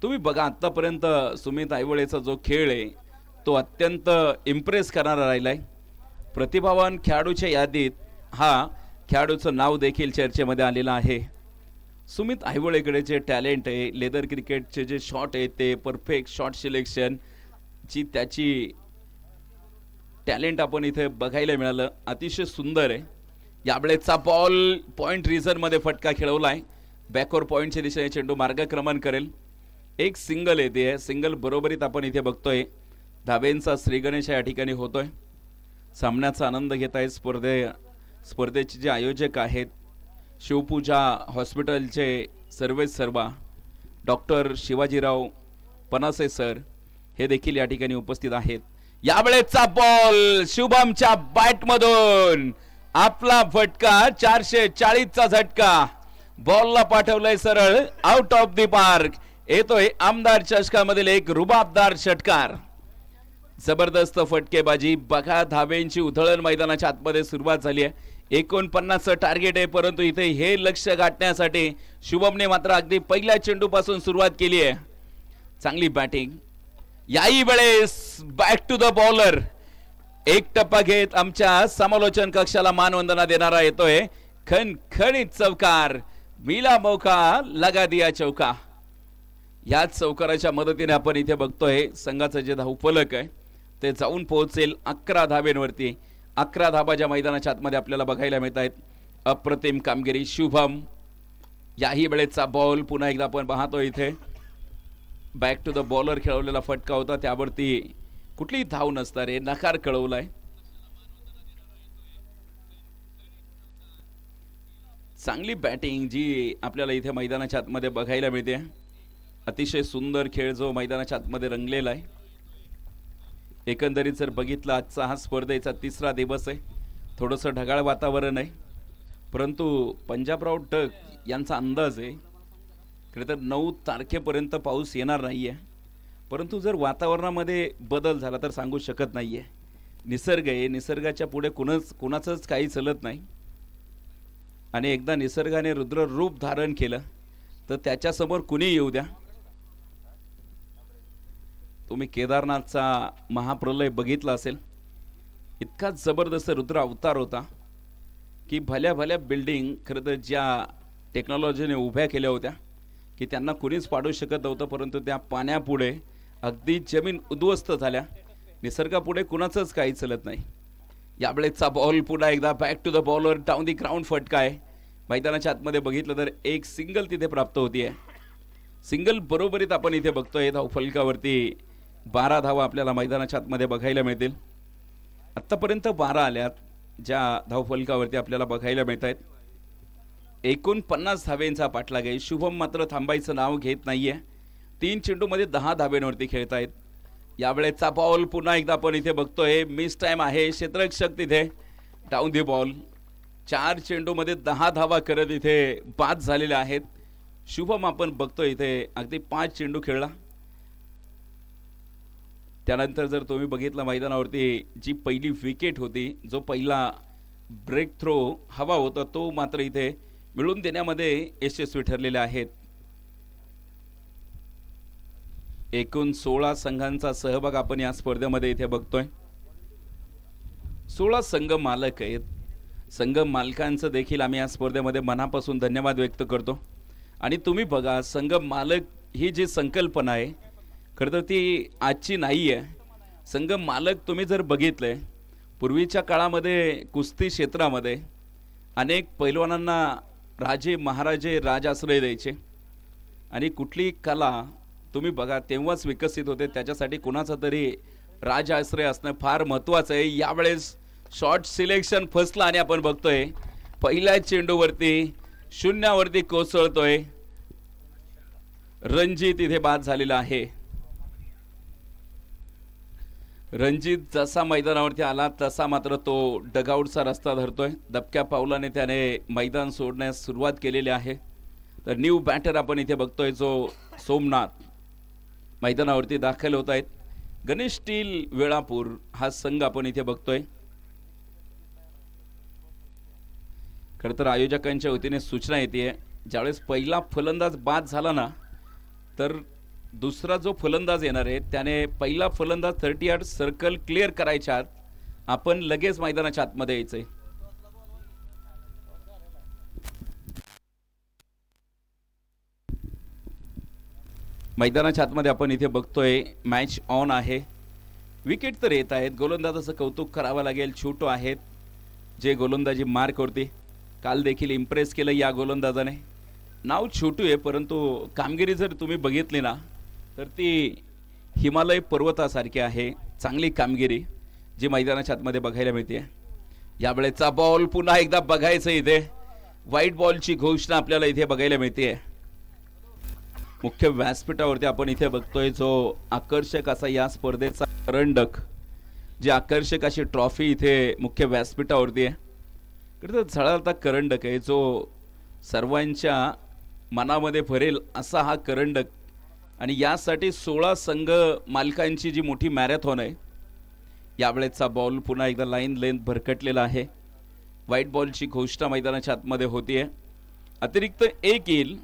तुम्ही बघा आतापर्यंत सुमित आहिवळेचा जो खेळ आहे तो अत्यंत इम्प्रेस करणारा राहिलाय. प्रतिभावान खेळाडूच्या यादीत हा खेळाडूचं नाव देखील चर्चेमध्ये आलेलं आहे. सुमित आहिवळेकडे जे टॅलेंट आहे, लेदर क्रिकेटचे जे शॉट आहेत ते परफेक्ट शॉट सिलेक्शन जी त्याची टॅलेंट आपण इथे बघायला मिळालं. अतिशय सुंदर आहे. यावेळेचा बॉल पॉइंट रिझन मध्ये फटका खेळवलाय. बॅकवर पॉइंटच्या दिशेने चेंडू मार्गक्रमण करेल. एक सिंगल येते. सिंगल बरोबरीत आपण इथे बघतोय. धावेंचा श्रीगणेश या ठिकाणी होतोय. सामन्याचा आनंद घेत आहेत स्पर्धेचे जे आयोजक आहेत शिवपूजा हॉस्पिटलचे सर्वा डॉक्टर शिवाजीराव पनासे सर हे देखील या ठिकाणी उपस्थित आहेत. यावेळेचा बॉल शुभमच्या बॅट मधून आपला फटका 440 चा झटका. बॉलला पाठवलंय सरळ आउट ऑफ द पार्क. येतोय आमदार चषकामधील एक रुबाबदार षटकार. जबरदस्त फटकेबाजी. बघा धावेंची उधळण मैदानाच्या आतमध्ये सुरुवात झाली आहे. 49 टार्गेट आहे, परंतु इथे हे लक्ष गाठण्यासाठी शुभमने मात्र अगदी पहिल्या चेंडूपासून सुरुवात केली आहे. चांगली बॅटिंग. याही वेळेस बॅक टू द बॉलर. एक टप्पा घेत आमच्या समालोचन कक्षाला मानवंदना देणारा येतोय खणखणीत चौकार. मिला मौका लगा दिया चौका. याच चौकाराच्या मदतीने आपण इथे बघतोय संघाचं जे धावफलक आहे ते जाऊन पोहोचेल 11 धाब्यांवरती. 11 धाबा ज्या मैदानाच्या आतमध्ये आपल्याला बघायला मिळत आहेत. अप्रतिम कामगिरी शुभम. याही वेळेचा बॉल पुन्हा एकदा आपण पाहतो. इथे बॅक टू द बॉलर खेळवलेला फटका होता, त्यावरती कुठलीही धाव नसणार आहे, नकार कळवलाय. चांगली बॅटिंग जी आपल्याला इथे मैदानाच्या आतमध्ये बघायला मिळते. अतिशय सुंदर खेळ जो मैदानाच्या आतमध्ये रंगलेला आहे. एकंदरीत जर बघितलं आजचा हा स्पर्धेचा 3रा दिवस आहे. थोडंसं ढगाळ वातावरण आहे, परंतु पंजाबराव टक यांचा अंदाज आहे खरं तर 9 तारखेपर्यंत पाऊस येणार नाही आहे. परंतु जर वातावरणामध्ये बदल झाला तर सांगू शकत नाही आहे. निसर्ग आहे, निसर्गाच्या पुढे कुणाचंच काही चलत नाही. आणि एकदा निसर्गाने रुद्र रूप धारण केलं तर त्याच्यासमोर कुणी येऊ द्या. तुम्ही केदारनाथचा महाप्रलय बघितला असेल. इतका जबरदस्त रुद्र अवतार होता की भल्या भल्या बिल्डिंग खरं तर ज्या टेक्नॉलॉजीने उभ्या केल्या होत्या की त्यांना कुणीच पाडू शकत नव्हतं, परंतु त्या पाण्यापुढे अगदी जमीन उद्ध्वस्त झाल्या. निसर्गापुढे कुणाचंच काही चलत नाही. यावेळेचा बॉल पुन्हा एकदा back to the bowler. Down the ground फटका आहे. मैदानाच्या आतमध्ये बघितलं तर एक सिंगल तिथे प्राप्त होती आहे. सिंगल बरोबरीत आपण इथे बघतोय धावफलकावरती 12 धावा आपल्याला मैदानाच्या आतमध्ये बघायला मिळतील. आतापर्यंत 12 आल्यात ज्या धावफलकावरती आपल्याला बघायला मिळत आहेत. 49 धावेंचा पाठलाग आहे. शुभम मात्र थांबायचं नाव घेत नाहीये. 3 चेंडूमध्ये 10 धावेंवरती खेळतायत. यावेळेचा बॉल पुन्हा एकदा आपण इथे बघतोय मिस टाइम आहे. क्षेत्ररक्षक तिथे डाऊन दी बॉल. 4 चेंडूमध्ये 10 धावा करत इथे बाद झालेल्या आहेत. शुभम आपण बघतोय इथे अगदी 5 चेंडू खेळला. त्यानंतर जर तुम्ही बघितलं मैदानावरती जी पहिली विकेट होती, जो पहिला ब्रेक थ्रो हवा होता, तो मात्र इथे मिळून देण्यामध्ये यशस्वी ठरलेले आहेत. एकूण 16 संघांचा सहभाग आपण या स्पर्धेमध्ये इथे बघतोय. 16 संघ मालक आहेत. संघ मालकांचं देखील आम्ही या स्पर्धेमध्ये मनापासून धन्यवाद व्यक्त करतो. आणि तुम्ही बघा, संघ मालक ही जी संकल्पना आहे खरं तर ती आजची नाही आहे. संघ मालक तुम्ही जर बघितले, पूर्वीच्या काळामध्ये कुस्ती क्षेत्रामध्ये अनेक पैलवानांना राजे महाराजे राजाश्रय द्यायचे. आणि कुठली कला तुम्ही बघा तेव्हाच विकसित होते. त्याच्यासाठी कोणाचा तरी राजाश्रय असणं फार महत्त्वाचं आहे. यावेळेस शॉर्ट सिलेक्शन फसला आणि आपण बघतोय पहिल्या चेंडूवरती शून्यावरती कोसळतोय. रणजित इथे बाद झालेला आहे. रणजित जसा मैदानावरती आला तसा मात्र तो डगआउटचा रस्ता धरतोय. दबक्या पावलाने त्याने मैदान सोडण्यास सुरुवात केलेली आहे. तर न्यू बॅटर आपण इथे बघतोय जो सोमनाथ मैदानावरती दाखल होत आहेत. गणेश स्टील वेळापूर हा संघ आपण इथे बघतोय. खरं तर आयोजकांच्या वतीने सूचना येते, ज्यावेळेस पहिला फलंदाज बाद झाला ना, तर दुसरा जो फलंदाज येणार आहे त्याने पहिला फलंदाज 30 यार्ड सर्कल क्लिअर करायच्या आत आपण लगेच मैदानाच्या आतमध्ये यायचंय. मैदानाच्या आतमध्ये आपण इथे बघतोय मॅच ऑन आहे. विकेट तर येत आहेत. गोलंदाजाचं कौतुक करावं लागेल. छोटू आहेत जे गोलंदाजी मार्क करते. काल देखील इम्प्रेस केलं या गोलंदाजाने. नाव छोटू आहे परंतु कामगिरी जर तुम्ही बघितली ना तर ती हिमालय पर्वतासारखी आहे. चांगली कामगिरी जी मैदानाच्या आतमध्ये बघायला मिळते. यावेळेचा बॉल पुन्हा एकदा बघायचं इथे व्हाईट बॉलची घोषणा आपल्याला इथे बघायला मिळते. मुख्य व्यासपीठावरती आपण इथे बघतोय जो आकर्षक असा या स्पर्धेचा करंडक, जी आकर्षक अशी ट्रॉफी इथे मुख्य व्यासपीठावरती आहे. तर झळाळता करंडक आहे जो सर्वांच्या मनामध्ये भरेल असा हा करंडक. आणि यासाठी 16 संघ मालकांची जी मोठी मॅरेथॉन आहे. यावेळेचा बॉल पुन्हा एकदा लाईन लेंथ भरकटलेला आहे. व्हाईट बॉलची घोषणा मैदानाच्या आतमध्ये होतीये. अतिरिक्त एक येईल.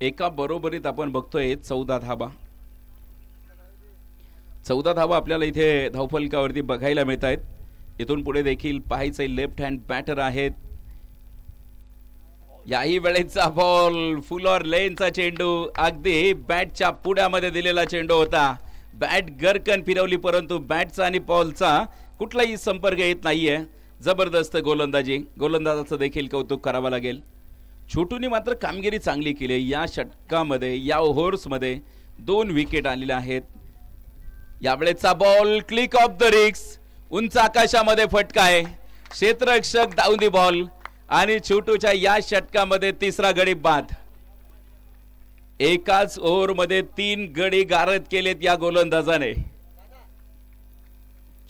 एका बरोबरीत आपण बघतोय 14 धावा. 14 धावा आपल्याला इथे धावफलकावरती बघायला मिळत आहेत. इथून पुढे देखील पाहायचंय लेफ्ट हँड बॅटर आहेत. याही वेळेचा बॉल फुल ऑर लेनचा चेंडू अगदी बॅटच्या पुढ्यामध्ये दिलेला चेंडू होता. बॅट गरकन फिरवली परंतु बॅटचा आणि बॉलचा कुठलाही संपर्क येत नाहीये. जबरदस्त गोलंदाजी. गोलंदाजाचं देखील कौतुक करावं लागेल. छोटूने मात्र कामगिरी चांगली केली. या षटकामध्ये या ओव्हर्समध्ये 2 विकेट आलेल्या आहेत. यावेळेचा बॉल क्लिक ऑफ द रिक्स. उंच आकाशामध्ये फटका आहे. क्षेत्ररक्षक डाऊन दी बॉल. आणि छोटूच्या या षटकामध्ये 3रा गडी बाद. एकाच ओव्हरमध्ये 3 गडी गारद केलेत या गोलंदाजाने.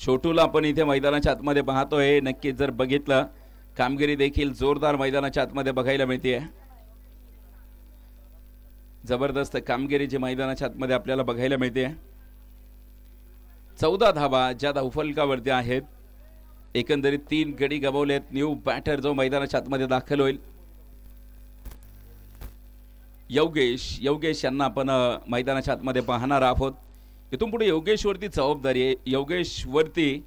छोटूला आपण इथे मैदानाच्या आतमध्ये पाहतोय. नक्कीच जर बघितलं कामगिरी देखील जोरदार मैदानाच्या आतमध्ये बघायला मिळते. जबरदस्त कामगिरी जी मैदानाच्या आतमध्ये आपल्याला बघायला मिळते. 14 धावा ज्या धावफलकावरती आहेत. एकंदरीत 3 गडी गमावलेत. न्यू बॅटर जो मैदानाच्या आतमध्ये दाखल होईल योगेश यांना आपण मैदानाच्या आतमध्ये पाहणार आहोत. इथून पुढे योगेश वरती जबाबदारी आहे. योगेश वरती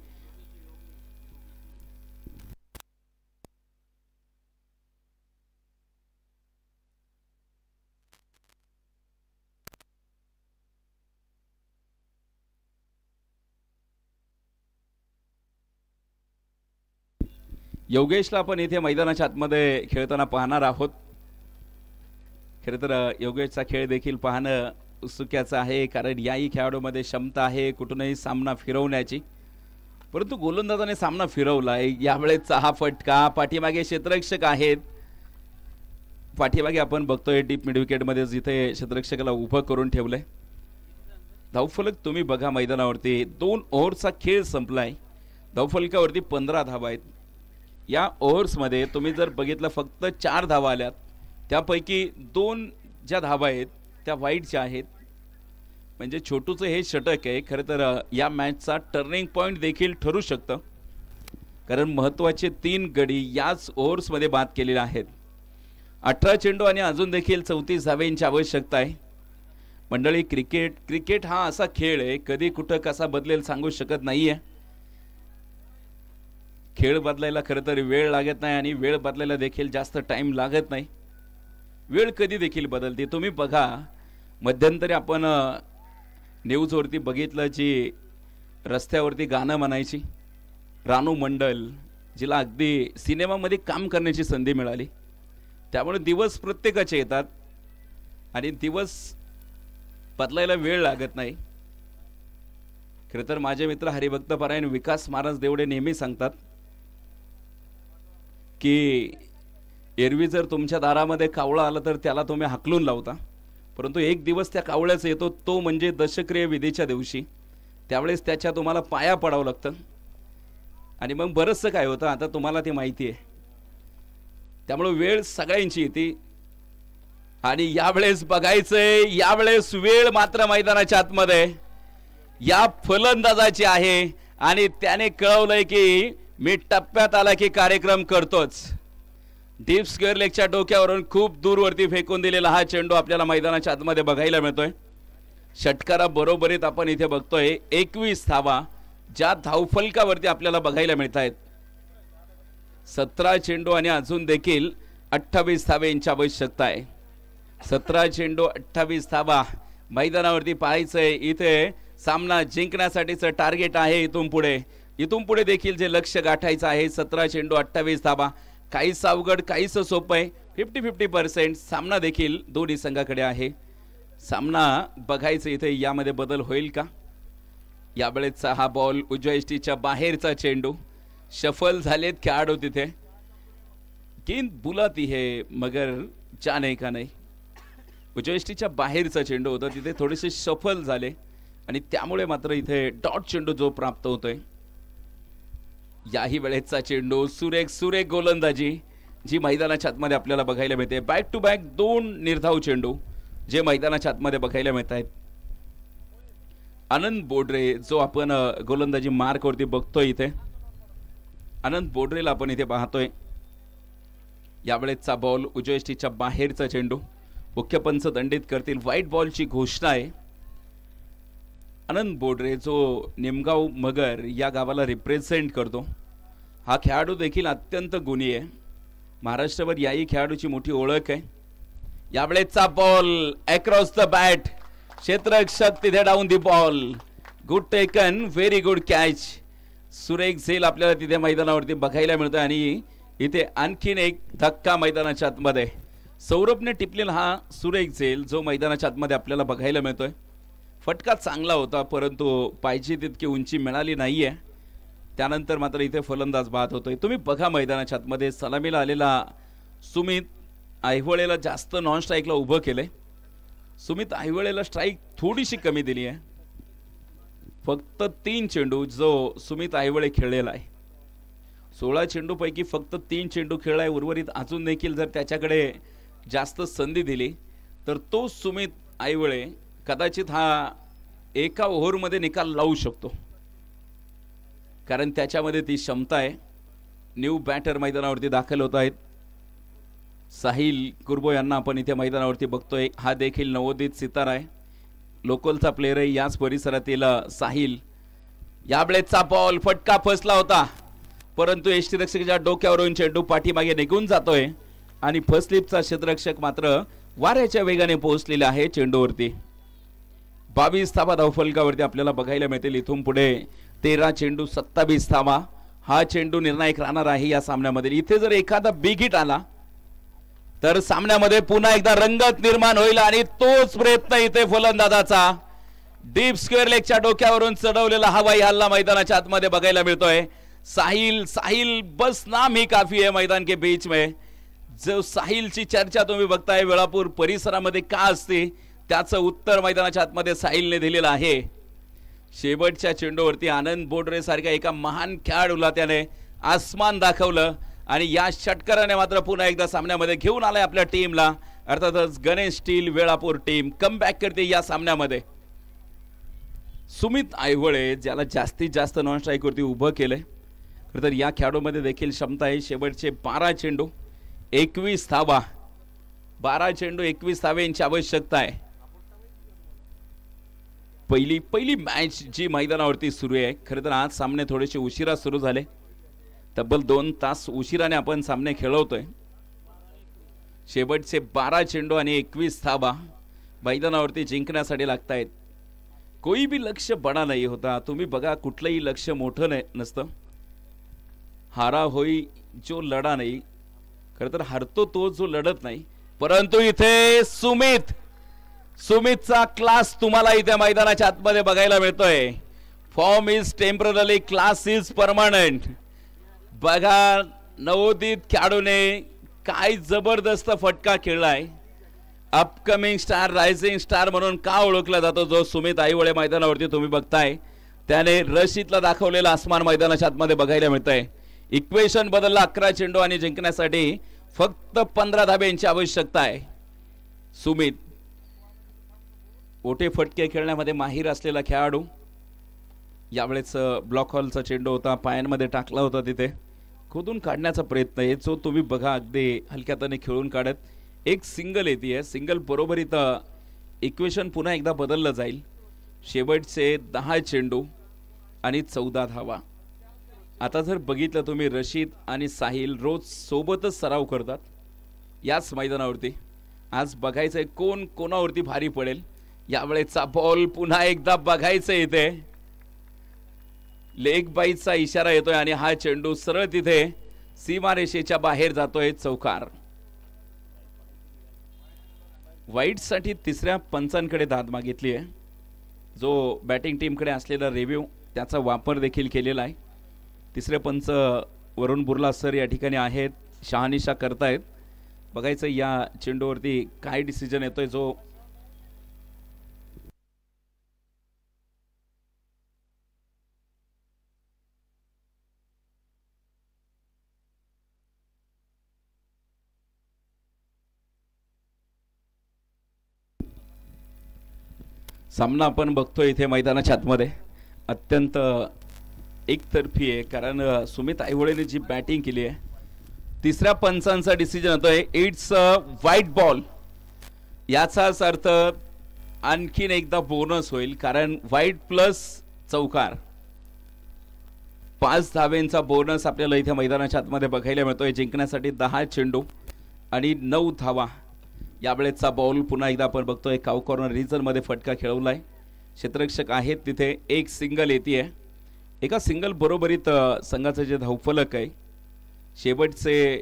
योगेशला आपण इथे मैदानाच्या आतमध्ये खेळताना पाहणार आहोत. खरं तर योगेशचा खेळ देखील पाहणं उत्सुक्याचं आहे, कारण याही खेळाडूमध्ये क्षमता आहे कुठूनही सामना फिरवण्याची. परंतु गोलंदाजाने सामना फिरवलाय. यावेळेसचा हा फटका, पाठीमागे क्षेत्ररक्षक आहेत, पाठीमागे आपण बघतोय डीप मिड विकेटमध्ये जिथे क्षेत्ररक्षकाला उभं करून ठेवलंय. धावफलक तुम्ही बघा मैदानावरती. 2 ओव्हरचा खेळ संपलाय. धावफलकावरती 15 धावा आहेत. या ओव्हर्समध्ये तुम्ही जर बघितलं फक्त 4 धावा आल्यात, त्यापैकी 2 ज्या धावा आहेत त्या वाईटच्या आहेत. म्हणजे छोटूचं हे षटक आहे खरं तर या मॅचचा टर्निंग पॉईंट देखील ठरू शकतं, कारण महत्त्वाचे 3 गडी याच ओव्हर्समध्ये बाद केलेले आहेत. 18 चेंडू आणि अजून देखील 34 धावेंची आवश्यकता आहे. मंडळी, क्रिकेट हा असा खेळ आहे, कधी कुठं कसा बदलेल सांगू शकत नाहीये. खेळ बदलायला खरं तर वेळ लागत नाही आणि वेळ बदलायला देखील जास्त टाइम लागत नाही. वेळ कधी देखील बदलते. तुम्ही बघा, मध्यंतरी आपण न्यूजवरती बघितलं जी रस्त्यावरती गाणं म्हणायची रानू मंडल, जिला अगदी सिनेमामध्ये काम करण्याची संधी मिळाली. त्यामुळे दिवस प्रत्येकाचे येतात आणि दिवस बदलायला वेळ लागत नाही. खरं तर माझे मित्र हरिभक्त परायण विकास महाराज देवडे नेहमी सांगतात की एरवी जर तुमच्या दारामध्ये कावळा आला तर त्याला तुम्ही हाकलून लावता, परंतु एक दिवस त्या कावळ्याचा येतो, तो म्हणजे दशक्रिय विधीच्या दिवशी. त्यावेळेस त्याच्या तुम्हाला पाया पडावं लागतं आणि मग बरंचसं काय होतं आता तुम्हाला ते माहिती आहे. त्यामुळे वेळ सगळ्यांची येते आणि यावेळेस बघायचंय, यावेळेस वेळ मात्र मैदानाच्या आतमध्ये या फलंदाजाची आहे आणि त्याने कळवलंय की मी टप्प्यात आला की कार्यक्रम करतोच. डीप स्क्वेअर लेगच्या डोक्यावरून खूप दूरवरती फेकून दिलेला हा चेंडू आपल्याला मैदानाच्या आतमध्ये बघायला मिळतोय. षटकारा बरोबरीत आपण इथे बघतोय 21 धावा ज्या धावफलकावरती आपल्याला बघायला मिळत आहेत. 17 चेंडू आणि अजून देखील 28 धावेंची आवश्यकता आहे. 17 चेंडू 28 धावा मैदानावरती पाहायचंय. इथे सामना जिंकण्यासाठीचं टार्गेट आहे. इथून पुढे देखील जे लक्ष्य गाठायचं आहे 17 चेंडू 28 धावा. काहीच अवघड, काहीच सोपं आहे. 50-50% सामना देखील दोन्ही संघाकडे आहे. सामना बघायचं इथे यामध्ये बदल होईल का. यावेळेसचा हा बॉल उजव्या इष्टीच्या बाहेरचा चेंडू. शफल झालेत खेळाडू तिथे. गेंद बुलाती है मगर जाने का नाही. उजव्या इष्टीच्या बाहेरचा चेंडू होता, तिथे थोडेसे शफल झाले आणि त्यामुळे मात्र इथे डॉट चेंडू जो प्राप्त होतोय. याही वेळेचा चेंडू, सुरेख गोलंदाजी जी मैदानाच्या आतमध्ये आपल्याला बघायला मिळते. बॅक टू बॅक 2 निर्धाव चेंडू जे मैदानाच्या आतमध्ये बघायला मिळत आहेत. आनंद बोडरे जो आपण गोलंदाजी मार्कवरती बघतोय इथे, आनंद बोडरेला आपण इथे पाहतोय. यावेळेसचा बॉल उजव्या इष्टीच्या बाहेरचा चेंडू. मुख्य पंच दंडित करतील. व्हाईट बॉलची घोषणा आहे. आनंद बोडरे जो निमगाव मगर या गावाला रिप्रेझेंट करतो, हा खेळाडू देखील अत्यंत गुणी आहे. महाराष्ट्रावर याही खेळाडूची मोठी ओळख आहे. यावेळेसचा बॉल अक्रॉस द बॅट. क्षेत्ररक्षक तिथे down the ball. Good taken, very good catch. सुरेख झेल आपल्याला तिथे मैदानावरती बघायला मिळतं आणि इथे आणखीन एक धक्का मैदानाच्या आतमध्ये. सौरभने टिपलेला हा सुरेख झेल जो मैदानाच्या आतमध्ये आपल्याला बघायला मिळतोय. फटका चांगला होता, परंतु पाहिजे तितकी उंची मिळाली नाहीये. त्यानंतर मात्र इथे फलंदाज बाद होतोय. तुम्ही बघा मैदानाच्या आतमध्ये सलामीला आलेला सुमित आयवळेला जास्त नॉन स्ट्राईकला उभं केलंय. सुमित आयवळेला स्ट्राईक थोडीशी कमी दिली आहे. फक्त 3 चेंडू जो सुमित आयवळे खेळलेला आहे. 16 चेंडूपैकी फक्त 3 चेंडू खेळलाय. उर्वरित अजून देखील जर त्याच्याकडे जास्त संधी दिली तर तो सुमित आयवळे कदाचित हा एका ओव्हरमध्ये निकाल लावू शकतो, कारण त्याच्यामध्ये ती क्षमता आहे. न्यू बॅटर मैदानावरती दाखल होत आहेत. साहिल कुर्बो यांना आपण इथे मैदानावरती बघतोय. हा देखील नवोदित सितारा आहे, लोकलचा प्लेअर आहे याच परिसरातील साहिल. यावेळेसचा बॉल फटका फसला होता, परंतु यष्टीरक्षकाच्या डोक्यावरून चेंडू पाठीमागे निघून जातोय आणि फर्स्ट स्लिपचा क्षेत्ररक्षक मात्र वाऱ्याच्या वेगाने पोहोचलेला आहे चेंडूवरती. 22 धावा धावफलकावरती आपल्याला बघायला मिळतील. इथून पुढे 13 चेंडू 27 धावा. हा चेंडू निर्णायक राहणार आहे या सामन्यामध्ये. इथे जर एखादा बिग हिट आला तर सामन्यामध्ये पुन्हा एकदा रंगत निर्माण होईल आणि तोच प्रयत्न इथे फलंदाजाचा डीप स्क्वेअर लेगच्या डोक्यावरून चढवलेला हवाई हल्ला मैदानाच्या आतमध्ये बघायला मिळतोय. साहिल साहिल बस नाम ही काफी है मैदान के बीच में. जो साहिलची चर्चा तुम्ही बघताय वेळापूर परिसरामध्ये का असते त्याचं उत्तर मैदानाच्या आतमध्ये साहिलने दिलेलं आहे. शेवटच्या चेंडूवरती आनंद बोडरे सारख्या एका महान खेळाडूला त्याने आसमान दाखवलं आणि या षटकाराने मात्र पुन्हा एकदा सामन्यामध्ये घेऊन आलाय आपल्या टीमला. अर्थातच Ganesh steel Velapur team comeback करते या सामन्यामध्ये. सुमित आयवळे ज्याला जास्तीत जास्त नॉन स्ट्राईक वरती उभं केलंय. तर या खेळाडूमध्ये देखील क्षमता आहे. शेवटचे 12 चेंडू 21 धावा, 12 चेंडू 21 धाव्यांची आवश्यकता आहे. पहिली मॅच जी मैदानावरती सुरू आहे. खरं तर आज सामने थोडेसे उशिरा सुरू झाले. तब्बल 2 तास उशिराने आपण सामने खेळवतोय. शेवटचे 12 चेंडू आणि 21 धावा मैदानावरती जिंकण्यासाठी लागतायत. कोई भी लक्ष्य बड़ा नहीं होता. तुम्ही बघा कुठलंही लक्ष्य मोठं नसतं. हारा होई जो लढा नाही. खरं तर हरतो तो जो लढत नाही. परंतु इथे सुमितचा क्लास तुम्हाला इथे मैदानाच्या आतमध्ये बघायला मिळतोय. Form is temporary, class is permanent. बघा नवोदित खेळाडूने काय जबरदस्त फटका खेळलाय. अपकमिंग स्टार, रायझिंग स्टार म्हणून का ओळखला जातो जो सुमित आईवळे मैदानावरती तुम्ही बघताय. त्याने रशीदला दाखवलेला आसमान मैदानाच्या आतमध्ये बघायला मिळतंय. इक्वेशन बदलला. 11 चेंडू आणि जिंकण्यासाठी फक्त 15 धाब्यांची आवश्यकता आहे. सुमित ओटे फटके खेळण्यामध्ये माहीर असलेला खेळाडू. यावेळेस ब्लॉक हॉलचा चेंडू होता, पायांमध्ये टाकला होता, तिथे खोदून काढण्याचा प्रयत्न आहे जो तुम्ही बघा अगदी हलक्याताने खेळून काढत एक सिंगल येते. सिंगल बरोबरीत इक्वेशन पुन्हा एकदा बदललं जाईल. शेवटचे 10 चेंडू आणि 14 धावा. आता जर बघितलं तुम्ही रशीद आणि साहिल रोज सोबतच सराव करतात याच मैदानावरती. आज बघायचंय कोण कोणावरती भारी पडेल. यावेळेचा बॉल पुन्हा एकदा बघायचं इथे लेग बाईचा इशारा येतोय आणि हा चेंडू सरळ तिथे सीमारेषेच्या बाहेर जातोय. चौकार. वाईट साठी तिसऱ्या पंचांकडे दाद मागितली आहे. जो बॅटिंग टीमकडे असलेला रिव्ह्यू त्याचा वापर देखील केलेला आहे. तिसरे पंच वरुण बुर्ला सर या ठिकाणी आहेत, शहानिशा करतायत. बघायचं या चेंडूवरती काय डिसिजन येतोय. जो सामना आपण बघतोय इथे मैदानाच्या आतमध्ये अत्यंत एकतर्फी आहे. कारण सुमित आईवळेने जी बॅटिंग केली आहे तिसऱ्या पंचांचा डिसिजन होतोय. It's a white ball. याचाच अर्थ आणखीन एकदा बोनस होईल कारण व्हाईट प्लस चौकार 5 धाव्यांचा बोनस आपल्याला इथे मैदानाच्या आतमध्ये बघायला मिळतोय. जिंकण्यासाठी 10 चेंडू आणि 9 धावा. यावेळेचा बॉल पुन्हा एकदा आपण बघतोय काउ कॉर्नर रिजन मध्ये फटका खेळवलाय. क्षेत्ररक्षक आहेत तिथे. एक सिंगल येते. एका सिंगल बरोबरीत संघाचं जे धावफलक आहे शेवटचे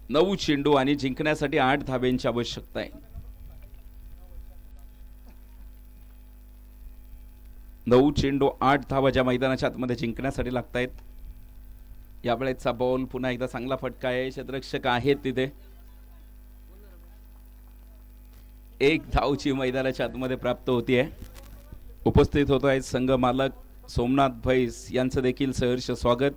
9 चेंडू आणि जिंकण्यासाठी 8 धाब्यांची आवश्यकता आहे. 9 चेंडू 8 धावा ज्या मैदानाच्या आतमध्ये जिंकण्यासाठी लागतायत. यावेळेचा बॉल पुन्हा एकदा चांगला फटका आहे. क्षेत्ररक्षक आहेत तिथे. एक धावची मैदानाच्या आतमध्ये प्राप्त होतीये. उपस्थित होतो आहे संघ मालक सोमनाथ भैस यांचं देखील सहर्ष स्वागत.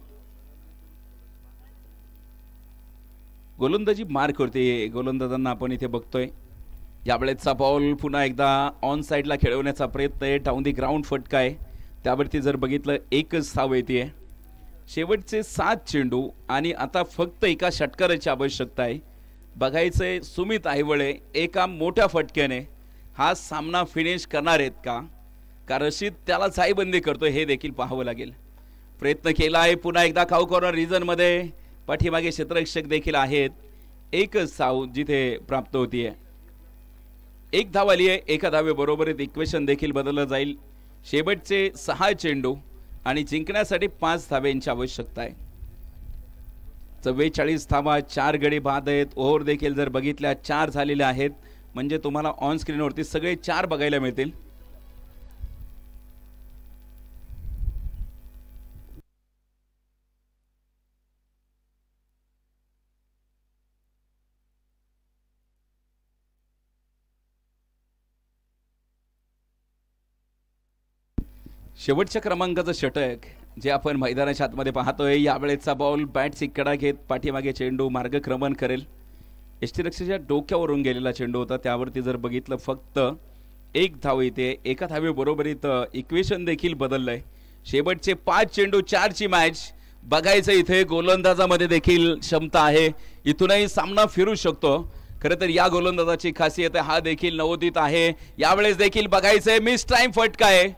गोलंदाजी मार करते गोलंदाजांना आपण इथे बघतोय. यावेळेचा बॉल पुन्हा एकदा ऑन साइडला खेळवण्याचा प्रयत्न आहे. डाऊन दी ग्राउंड फटका आहे. त्यावरती जर बघितलं एकच धाव येते. शेवटचे 7 चेंडू आणि आता फक्त एका षटकाराची आवश्यकता आहे. बघायचंय सुमित आईवळे एका मोठ्या फटक्याने हा सामना फिनिश करणार आहेत का रशीद त्याला साईबंदी करतोय हे देखील पाहावं लागेल. प्रयत्न केला आहे पुन्हा एकदा काउ कॉर्नर रिजन मध्ये. पाठीमागे क्षेत्ररक्षक देखील आहेत. एकच धाव जिथे प्राप्त होतीये. एक धाव आली आहे. एका धावे बरोबरीत इक्वेशन देखील बदललं जाईल. शेवटचे 6 चेंडू आणि जिंकण्यासाठी 5 धाब्यांची आवश्यकता आहे. 44 धावा, 4 गडी बाद आहेत. ओव्हर देखील जर बघितल्या 4 झालेल्या आहेत, म्हणजे तुम्हाला ऑन स्क्रीनवरती सगळे 4 बघायला मिळतील. शेवटच्या क्रमांकाचं षटक जे आपण मैदानाच्या आतमध्ये पाहतोय, यावेळेचा बॉल बॅटची कडा घेत पाठीमागे चेंडू मार्गक्रमण करेल. यष्टीरक्षकाच्या डोक्यावरून गेलेला चेंडू होता, त्यावरती जर बघितलं फक्त 1 धाव येते. एका धावेबरोबरीत इक्वेशन देखील बदललंय. शेवटचे 5 चेंडू 4ची मॅच बघायचं. इथे गोलंदाजामध्ये देखील क्षमता आहे, इथूनही सामना फिरू शकतो. खरं तर या गोलंदाजाची खासियत आहे, हा देखील नवोदित आहे. यावेळेस देखील बघायचंय, मिस टाइम फटका आहे.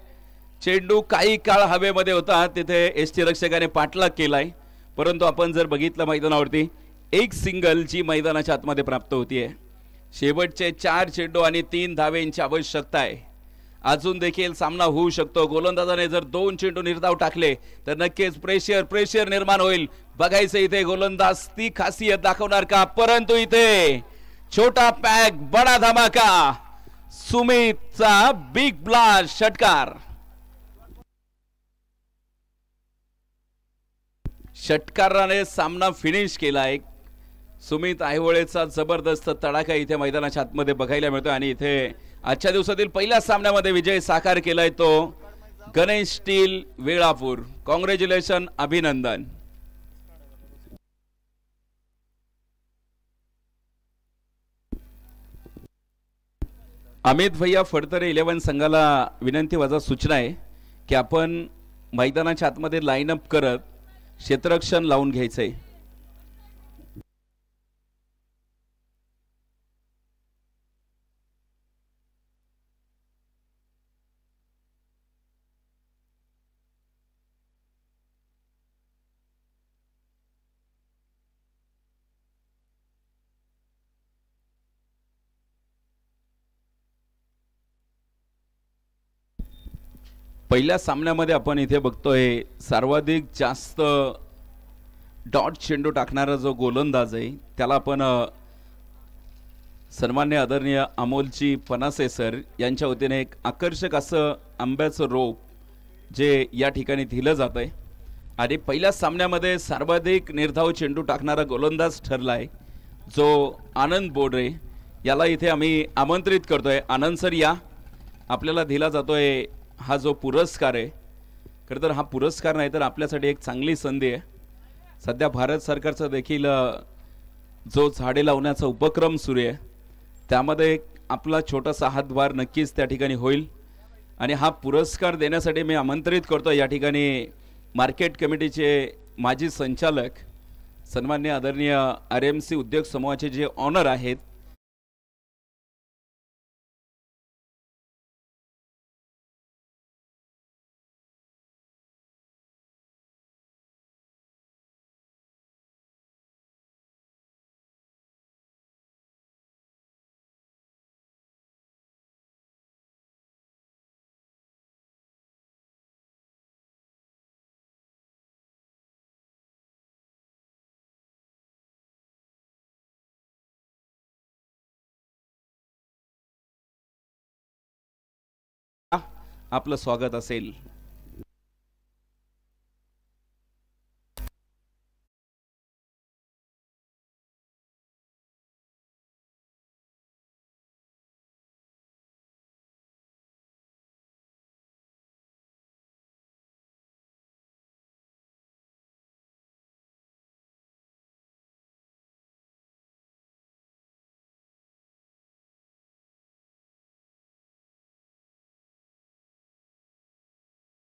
चेंडू काही काळ हवेमध्ये होता, तिथे यष्टीरक्षकाने पाठलाग केलाय, परंतु आपण जर बघितलं मैदानावरती एक सिंगल जी मैदानाच्या आतमध्ये प्राप्त होतीये. शेवटचे 4 चेंडू आणि 3 धावेंची आवश्यकता आहे. अजून देखील सामना होऊ शकतो. गोलंदाजाने जर 2 चेंडू निर्धाव टाकले तर नक्कीच प्रेशर निर्माण होईल. बघायचं इथे गोलंदाज ती खासियत दाखवणार का, परंतु इथे छोटा पॅक बडा धमाका. सुमितचा बिग ब्लास्ट षटकार. षटकाराने सामना फिनिश केलाय. सुमित आयहोळेचा जबरदस्त तडाखा इथे मैदानाच्या आतमध्ये बघायला मिळतो आणि इथे आजच्या दिवसातील पहिल्या सामन्यामध्ये विजय साकार केलाय तो गणेश स्टील वेळापूर. कॉंग्रॅच्युलेशन, अभिनंदन. अमित भैया फडतरे 11 संघाला विनंती वजा सूचना आहे की आपण मैदानाच्या आतमध्ये लाईनअप करत क्षेत्ररक्षण लावून घ्यायचंय. पहिल्या सामन्यामध्ये आपण इथे बघतोय सर्वाधिक जास्त डॉट चेंडू टाकणारा जो गोलंदाज आहे त्याला आपण सन्मान्य आदरणीय अमोलजी पनासे सर यांच्या वतीने एक आकर्षक असं आंब्याचं रोप जे या ठिकाणी दिलं जात आहे. आणि पहिल्या सामन्यामध्ये सर्वाधिक निर्धाव चेंडू टाकणारा गोलंदाज ठरलाय जो आनंद बोडरे. याला इथे आम्ही आमंत्रित करतोय. आनंद सर या, आपल्याला दिला जातोय हा जो पुरस्कार आहे. खरं तर हा पुरस्कार नाही तर आपल्यासाठी एक चांगली संधी आहे. सध्या भारत सरकारचा देखील जो झाडे लावण्याचा उपक्रम सुरू आहे त्यामध्ये आपला छोटासा हातभार नक्कीच त्या ठिकाणी होईल. आणि हा पुरस्कार देण्यासाठी मी आमंत्रित करतो या ठिकाणी मार्केट कमिटीचे माजी संचालक सन्मान्य आदरणीय RMC उद्योग समूहाचे जे ऑनर आहेत आपलं स्वागत असेल.